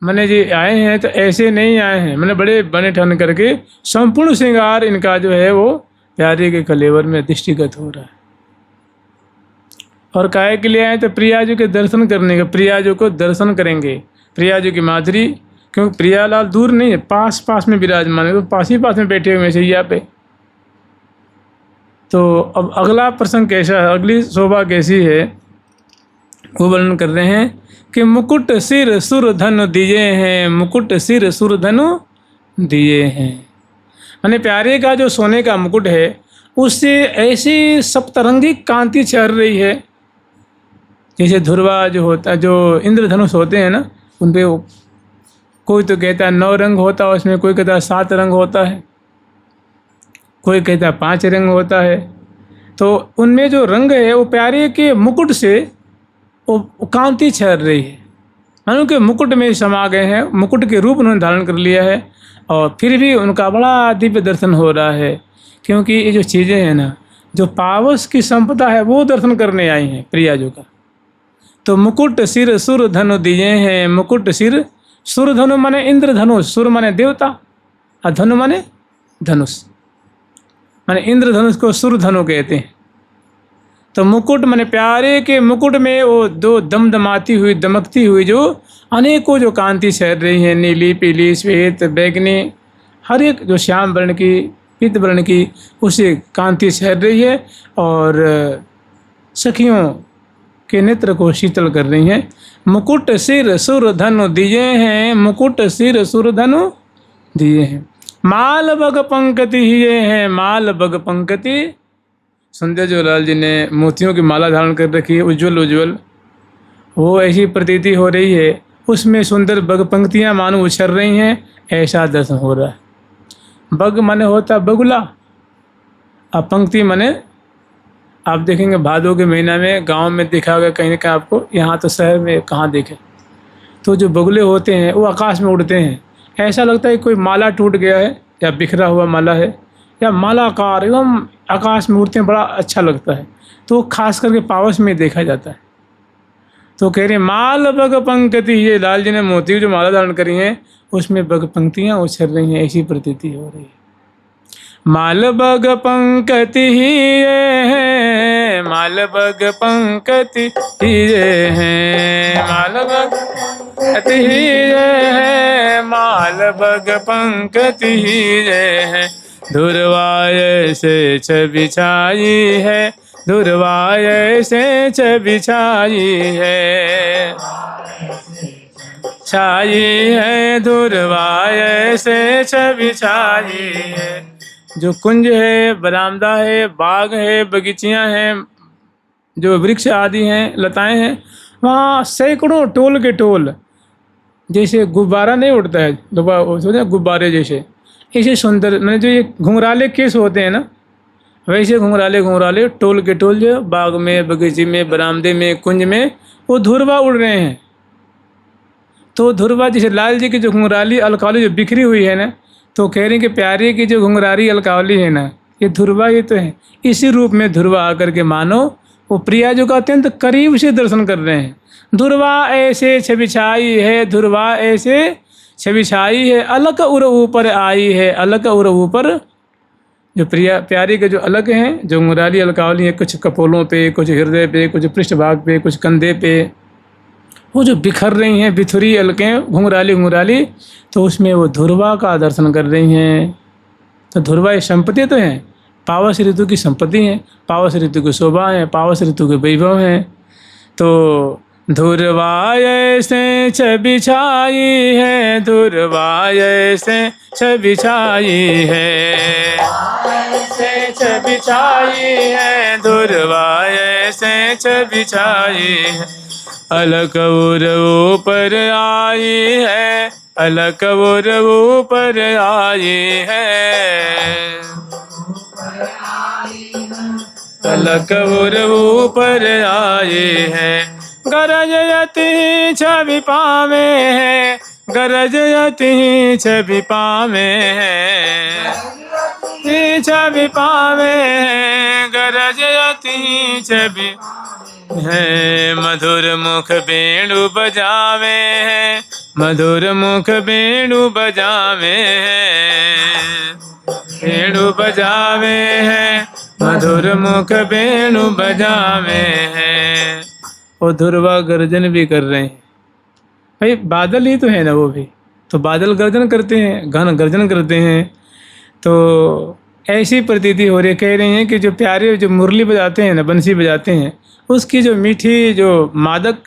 Speaker 1: मैंने जी आए हैं तो ऐसे नहीं आए हैं, मैंने बड़े बने ठन करके संपूर्ण श्रृंगार इनका जो है वो प्यारे के कलेवर में दृष्टिगत हो रहा है। और काहे के लिए आए तो प्रियाजू के दर्शन करने के, प्रियाजू को दर्शन करेंगे, प्रियाजू की माधुरी, क्योंकि प्रियालाल दूर नहीं है, पास पास में विराजमान है, तो पास ही पास में बैठे हुए सैया पे। तो अब अगला प्रसंग कैसा है, अगली शोभा कैसी है वो वर्णन कर रहे हैं कि मुकुट सिर सुर धनु दिए हैं, मुकुट सिर सुर धनु दिए हैं। मैंने प्यारे का जो सोने का मुकुट है उससे ऐसी सप्तरंगी कांति छर रही है, जैसे ध्रुवा जो होता है, जो इंद्रधनुष होते हैं ना, उन पे कोई तो कहता है 9 रंग होता है उसमें, कोई कहता है 7 रंग होता है, कोई कहता है 5 रंग होता है। तो उनमें जो रंग है वो प्यारे के मुकुट से वो कांति छर रही है, मानो कि मुकुट में समा गए हैं, मुकुट के रूप उन्होंने धारण कर लिया है। और फिर भी उनका बड़ा दिव्य दर्शन हो रहा है, क्योंकि ये जो चीज़ें हैं ना, जो पावस की संपदा है वो दर्शन करने आई हैं प्रियाजू का। तो मुकुट सिर सुर धनु दिए हैं, मुकुट सिर सुर धनु माने इंद्रधनुष, सुर माने देवता और धनु माने धनुष, माने इंद्रधनुष को सुर धनु कहते हैं। तो मुकुट माने प्यारे के मुकुट में वो दो दमदमाती हुई दमकती हुई जो अनेकों जो कांति छर रही है, नीली पीली श्वेत बैगनी, हर एक जो श्याम वर्ण की पीत वर्ण की उसे कांति छर रही है और सखियों के नेत्र को शीतल कर रही हैं। मुकुट सिर सुर धनु दिए हैं, मुकुट सिर सुर धनु दिए हैं, माल बग पंकति हिए हैं, माल बग पंकति। संध्या जोलाल जी ने मोतियों की माला धारण कर रखी है, उज्जवल उज्जवल, वो ऐसी प्रतीति हो रही है, उसमें सुंदर बग पंक्तियाँ मानो उछल रही हैं, ऐसा दर्शन हो रहा है। बग माने होता बगुला, अब पंक्ति माने आप देखेंगे भादों के महीना में गांव में देखा होगा कहीं ना कहीं आपको, यहाँ तो शहर में कहाँ देखे। तो जो बगुले होते हैं वो आकाश में उड़ते हैं, ऐसा लगता है कोई माला टूट गया है या बिखरा हुआ माला है या मालाकार एवं आकाश में उड़ते हैं, बड़ा अच्छा लगता है। तो खास करके पावस में देखा जाता है। तो कह रहे माल बग पंक्ति, ये लाल जी ने मोती जो माला धारण करी है उसमें बग पंक्तियाँ उछल रही हैं, ऐसी प्रतीति हो रही है। माल बग पंक्ति ये है, माल बग पंक्ति ये है, माल बग पंक्ति ये है, माल बग पंक्ति ये है, धुरवाय से छवि छाई है, धुरवाय से छवि छाई है, छाई है, धुरवाय से छवि छाई है। जो कुंज है, बरामदा है, बाग है, बगीचियाँ हैं, जो वृक्ष आदि हैं, लताएं हैं, वहाँ सैकड़ों टोल के टोल, जैसे गुब्बारा नहीं उड़ता है, गुब्बारे जैसे, ऐसे सुंदर, मैंने जो ये घुंघराले केस होते हैं ना, वैसे घुंघराले घुंघराले टोल के टोल जो बाग में, बगीचे में, बरामदे में, कुंज में वो धुरवा उड़ रहे हैं। तो धुरवा जैसे लाल जी की जो घुंघराली अलकावली जो बिखरी हुई है ना, तो कह रहे हैं कि प्यारे की जो घुंघरारी अलकावली है ना, ये धुरवा ही तो है। इसी रूप में धुरवा आकर के मानो वो प्रिया जो का अत्यंत करीब से दर्शन कर रहे हैं। धुरवा ऐसे छवि छाई है, धुरवा ऐसे छवि छाई है, अलग उर ऊपर आई है, अलग उर ऊपर। जो प्यारी के जो अलग हैं, जो घुंघराली अलकावली है, कुछ कपोलों पे, कुछ हृदय पे, कुछ पृष्ठभाग पे, कुछ कंधे पे, वो जो बिखर रही हैं बिथुरी अलकें घुंघराली घुंघराली, तो उसमें वो धुरवा का दर्शन कर रही हैं। तो धुरवा ये संपत्ति तो हैं, पावस ऋतु की संपत्ति हैं, पावस ऋतु की शोभा है, पावस ऋतु के वैभव हैं। तो धुरवाय से छवि छाई है, धुरवाय से छवि छाई है, से छवि छाई है, धुरवाय से छवि छाई है। अलक उर ऊपर आई है, अलक उर ऊपर आई है, अलक उर ऊपर आई है। गरजयति छवि पावे है, गरजयति छवि पावे है, छवि पावे है, गरजयति छवि है। मधुर मुख वेणु बजावे है, मधुर मुख वेणु बजावे है, वेणु बजावे है, मधुर मुख वेणु बजावे है। और ध्रुवा गर्जन भी कर रहे हैं। भाई बादल ही तो है ना, वो भी तो बादल गर्जन करते हैं, घन गर्जन करते हैं। तो ऐसी प्रतीति हो रही, कह रही हैं कि जो प्यारे जो मुरली बजाते हैं ना, बंसी बजाते हैं, उसकी जो मीठी जो मादक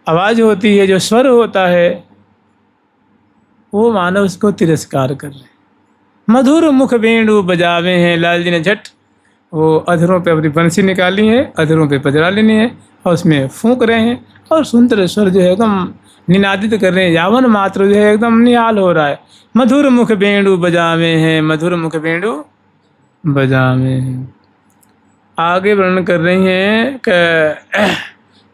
Speaker 1: आवाज़ होती है, जो स्वर होता है, वो मानव उसको तिरस्कार कर रहे हैं। मधुर मुख वेणु बजावे हैं। लाल जी ने झट वो अधरों पे अपनी बंसी निकाली है, अधरों पे पजरा लेनी है और उसमें फूंक रहे हैं और सुंदर स्वर जो है एकदम निनादित कर रहे हैं। यावन मात्र जो है एकदम निहाल हो रहा है। मधुर मुख वेणु बजावे हैं, मधुर मुख वेणु बजावे हैं। आगे वर्णन कर रही हैं कि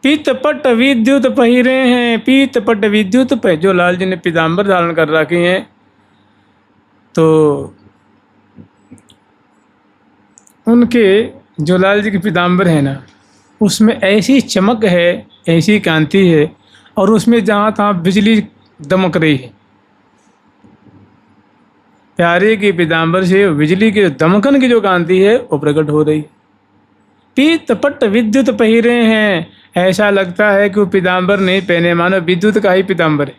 Speaker 1: पीत पट विद्युत पहिरे हैं, पीत पट विद्युत पे जो लाल जी ने पीताम्बर धारण कर रखी हैं, तो उनके जो लाल जी के पीताम्बर है ना, उसमें ऐसी चमक है, ऐसी कांति है, और उसमें जहाँ तहाँ बिजली दमक रही है। प्यारे के पीताम्बर से बिजली के दमकन की जो कांति है वो प्रकट हो रही है। पीत पट विद्युत पहिरे हैं, ऐसा लगता है कि वो पीताम्बर नहीं पहने, मानो विद्युत का ही पीताम्बर है।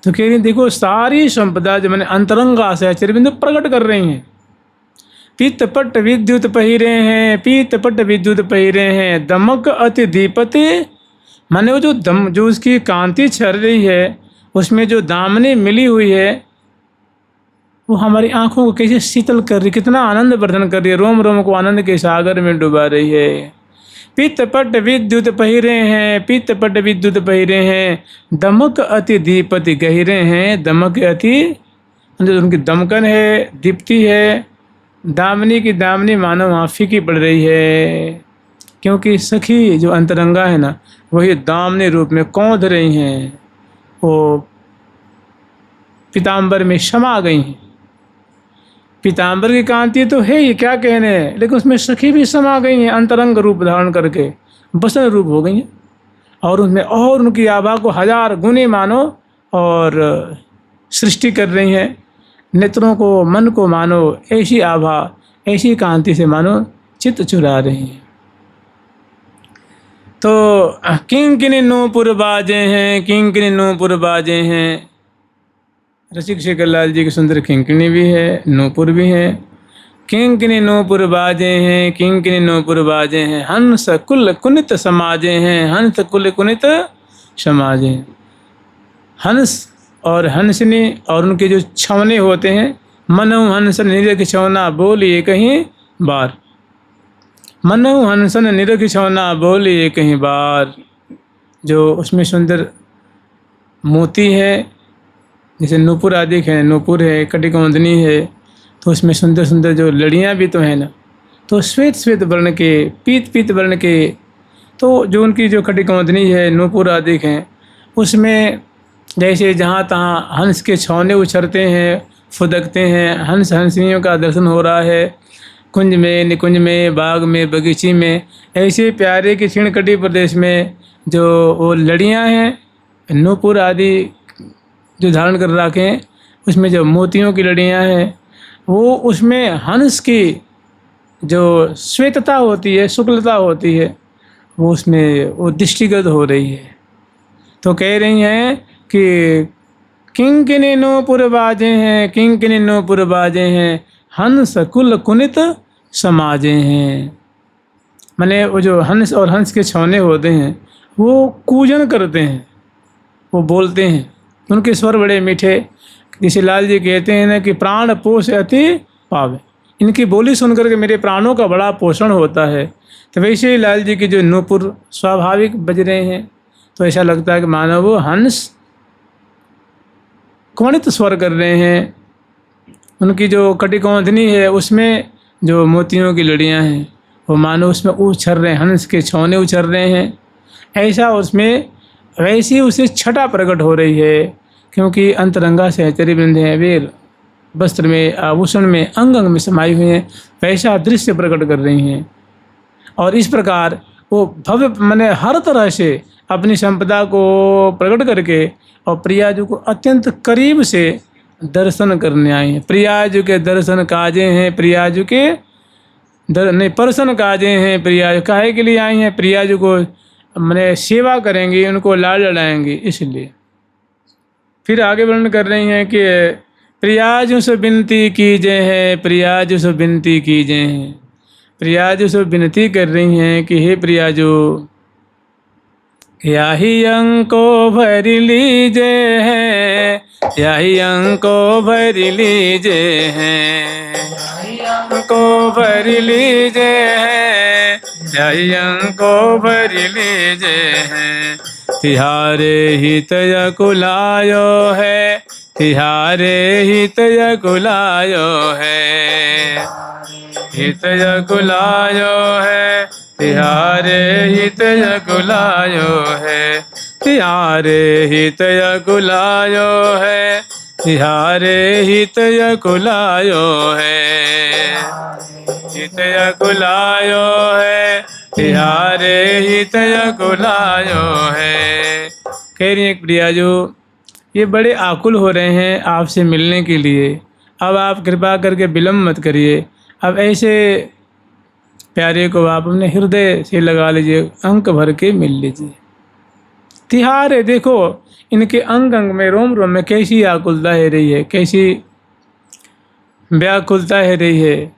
Speaker 1: तो कह रही देखो सारी संपदा जो मैंने अंतरंगा से चरबिंदु प्रकट कर रही हैं। पीत पट विद्युत पहिरे हैं, पीत पट विद्युत पहिरे हैं, दमक अति दीपते, माने वो जो उसकी कांति छर रही है, उसमें जो दामनी मिली हुई है, वो हमारी आंखों को कैसे शीतल कर रही, कितना आनंद वर्धन कर रही है, रोम रोम को आनंद के सागर में डुबा रही है। पीत पट विद्युत पहिरे हैं, पीत पट विद्युत पहिरे हैं, दमक अति दीपति गहिरे हैं, दमक अति उनकी दमकन है, दीप्ति है, दामनी की दामनी मानो वहाँ फीकी पड़ रही है, क्योंकि सखी जो अंतरंगा है ना, वही दामनी रूप में कौंध रही हैं, वो पीताम्बर में समा गई हैं। पीताम्बर की कांति तो है ही, क्या कहने, लेकिन उसमें सखी भी समा गई हैं, अंतरंग रूप धारण करके बसन रूप हो गई हैं, और उसमें और उनकी आभा को हजार गुने मानो और सृष्टि कर रही हैं। नेत्रों को, मन को मानो ऐसी आभा, ऐसी कांति से मानो चित्त चुरा रही हैं। तो किंकिनी नूपुर बाजे हैं, किंकिनी नूपुर बाजे हैं। रसिक शेखर लाल जी की सुंदर किंकिनी भी है, नूपुर भी है। किंकिनी नूपुर बाजे हैं, किंकिनी नूपुर बाजे हैं, हंस कुल कुनित समाजे हैं, हंस कुल कुनित समाजे हैं। हंस और हंसनी और उनके जो छवने होते हैं, मनहु हंसन निरख छवना बोलिए कहीं बार, मनहु हंसन निरख छवना बोलिए कहीं बार। जो उसमें सुंदर मोती है, जैसे नूपुर आदि है, नूपुर है, कटिकौंदनी है, तो उसमें सुंदर सुंदर जो लड़ियाँ भी तो हैं ना, तो श्वेत श्वेत वर्ण के, पीत पीत वर्ण के, तो जो उनकी जो कटिकौंदनी है, नूपुर आदि हैं, उसमें जैसे जहाँ तहाँ हंस के छौने उछरते हैं, फुदकते हैं, हंस हंसनियों का दर्शन हो रहा है, कुंज में, निकुंज में, बाग में, बगीची में। ऐसे प्यारे के क्षीण कटी प्रदेश में जो वो लड़ियाँ हैं, नूपुर आदि जो धारण कर रखे हैं, उसमें जो मोतियों की लड़ियाँ हैं, वो उसमें हंस की जो श्वेतता होती है, शुक्लता होती है, वो उसमें वो दृष्टिगत हो रही है। तो कह रही हैं कि किंकिनी नूपुर बाजे हैं, किंकिनी नूपुर बाजे हैं, हंस कुल कुनित समाजे हैं। माने वो जो हंस और हंस के छौने होते हैं वो कूजन करते हैं, वो बोलते हैं, उनके स्वर बड़े मीठे। जैसे लाल जी कहते हैं ना कि प्राण पोष अति पावे, इनकी बोली सुन करके मेरे प्राणों का बड़ा पोषण होता है। तो वैसे ही लाल जी की जो नूपुर स्वाभाविक बज रहे हैं, तो ऐसा लगता है कि मानो वो हंस कौणित स्वर कर रहे हैं। उनकी जो कटिकौंधनी है उसमें जो मोतियों की लड़ियां हैं वो मानो उसमें उछल रहे हैं, हंस के छौने उछल रहे हैं। ऐसा उसमें वैसी उसे छटा प्रकट हो रही है, क्योंकि अंतरंगा सहचरी वृंद हैं, वे वस्त्र में आभूषण में अंग अंग में समाई हुई हैं, वैसा दृश्य प्रकट कर रही हैं। और इस प्रकार वो भव्य माने हर तरह से अपनी संपदा को प्रकट करके और प्रियाजू को अत्यंत करीब से दर्शन करने आए हैं। प्रियाजू के दर्शन काजे हैं, प्रियाजू के नहीं पर्सन काजे हैं। प्रियाजू काहे के लिए आई हैं? प्रियाजू को माने सेवा करेंगी, उनको लाड लड़ाएंगी, इसलिए। फिर आगे वर्णन कर रही हैं कि प्रियाजू से विनती कीजे हैं, प्रियाजू से विनती कीजे हैं। प्रियाजू से विनती कर रही हैं कि हे प्रियाजू, यही अंको भर लीजे हैं, यही अंको भर लीजे हैं, अंको भर लीजे हैं, यही अंको भर लीजे हैं। तिहारे हित कुलायो है, तिहारे हित कुलायो है, हित कुलायो है, तिहारे हित कुलायो है, तिहारे हित कुलायो है, तिहारे हित कुलायो है, हित कुलायो है, तिहारे हित कुलायो है। कह रही है प्रियाजू, ये बड़े आकुल हो रहे हैं आपसे मिलने के लिए, अब आप कृपा करके विलम्ब मत करिए। अब ऐसे प्यारे को आप अपने हृदय से लगा लीजिए, अंक भर के मिल लीजिए। तिहारे देखो इनके अंग अंग में, रोम रोम में कैसी आकुलता है रही है, कैसी व्याकुलता है रही है।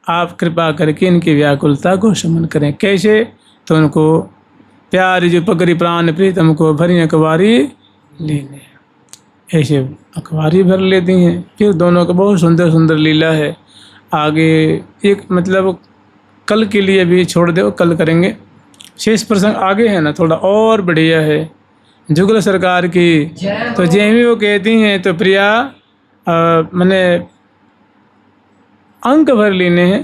Speaker 1: आप कृपा करके इनकी व्याकुलता को शमन करें। कैसे? तो उनको प्यार जो पकड़ी प्राण प्रीतम को भरी अखबारी लेने, ऐसे अखबारी भर लेती हैं। फिर दोनों का बहुत सुंदर सुंदर लीला है। आगे एक मतलब कल के लिए भी छोड़ दो, कल करेंगे। शेष प्रसंग आगे है ना, थोड़ा और बढ़िया है। जुगल सरकार की तो जैमी वो कहती हैं तो प्रिया मैंने अंक भर लेने हैं।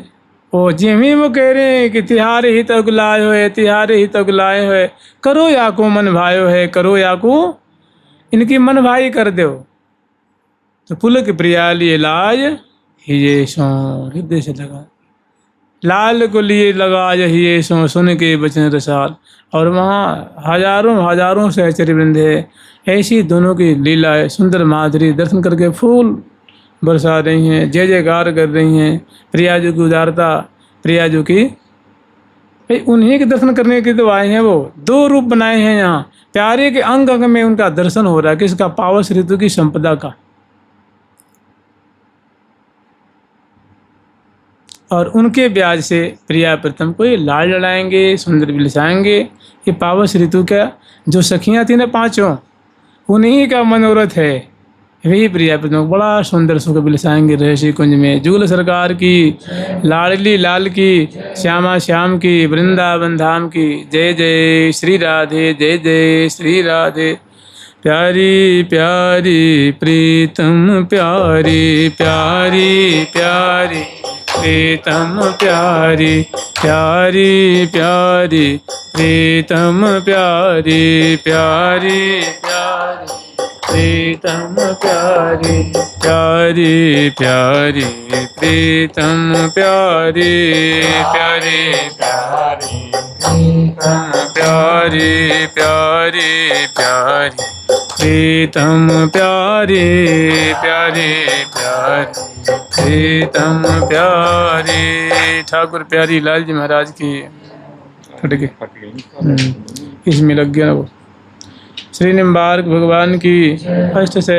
Speaker 1: वो जैमी वो कह रहे हैं कि तिहारे ही तक लायो है, तिहारे ही तक लाए है, करो या को मन भायो है, करो या को इनकी मन भाई कर दो। तो पुलक प्रिया लिए लाज हिये सो, हृदय से लगा लाल को लिए लगा हिये सो, सुन के बचन रसाल। और वहाँ हजारों हजारों सहचरी वृंद है। ऐसी दोनों की लीला है, सुंदर माधुरी दर्शन करके फूल बरसा रही हैं, जय जयकार कर रही हैं। प्रियाजू की उदारता, प्रियाजू की उन्हीं के दर्शन करने के तो आए हैं। वो दो रूप बनाए हैं यहाँ। प्यारे के अंग अंग में उनका दर्शन हो रहा है, किसका? पावस ऋतु की संपदा का। और उनके ब्याज से प्रिया प्रीतम को ये लाड लड़ाएंगे, सुंदर बिलसाएंगे। ये पावस ऋतु का जो सखियाँ थी ना पांचों, उन्हीं का मनोरथ है। वही प्रिया प्रीतम बड़ा सुंदर सुख बिलसाएंगे रहस्य कुंज में। जुगल सरकार की, लाडली लाल की, श्यामा श्याम की, वृंदावन धाम की। जय जय श्री राधे, जय जय श्री राधे। प्यारी प्यारी प्रीतम प्यारी, प्यारी प्यारी प्रीतम प्यारी, प्यारी प्यारी प्रीतम प्यारी, प्यारी प्यारी प्रीतम प्यारी, प्यारी प्यारी प्रीतम प्यारी, प्यारी प्यारी प्रीतम प्यारी, प्यारी प्यारी प्रीतम प्यारी, प्यारी प्यारी प्रीतम प्यारी। ठाकुर प्यारी लाल जी महाराज की खटके इसमें लग गया ना वो। श्री निम्बार्क भगवान की अष्ट से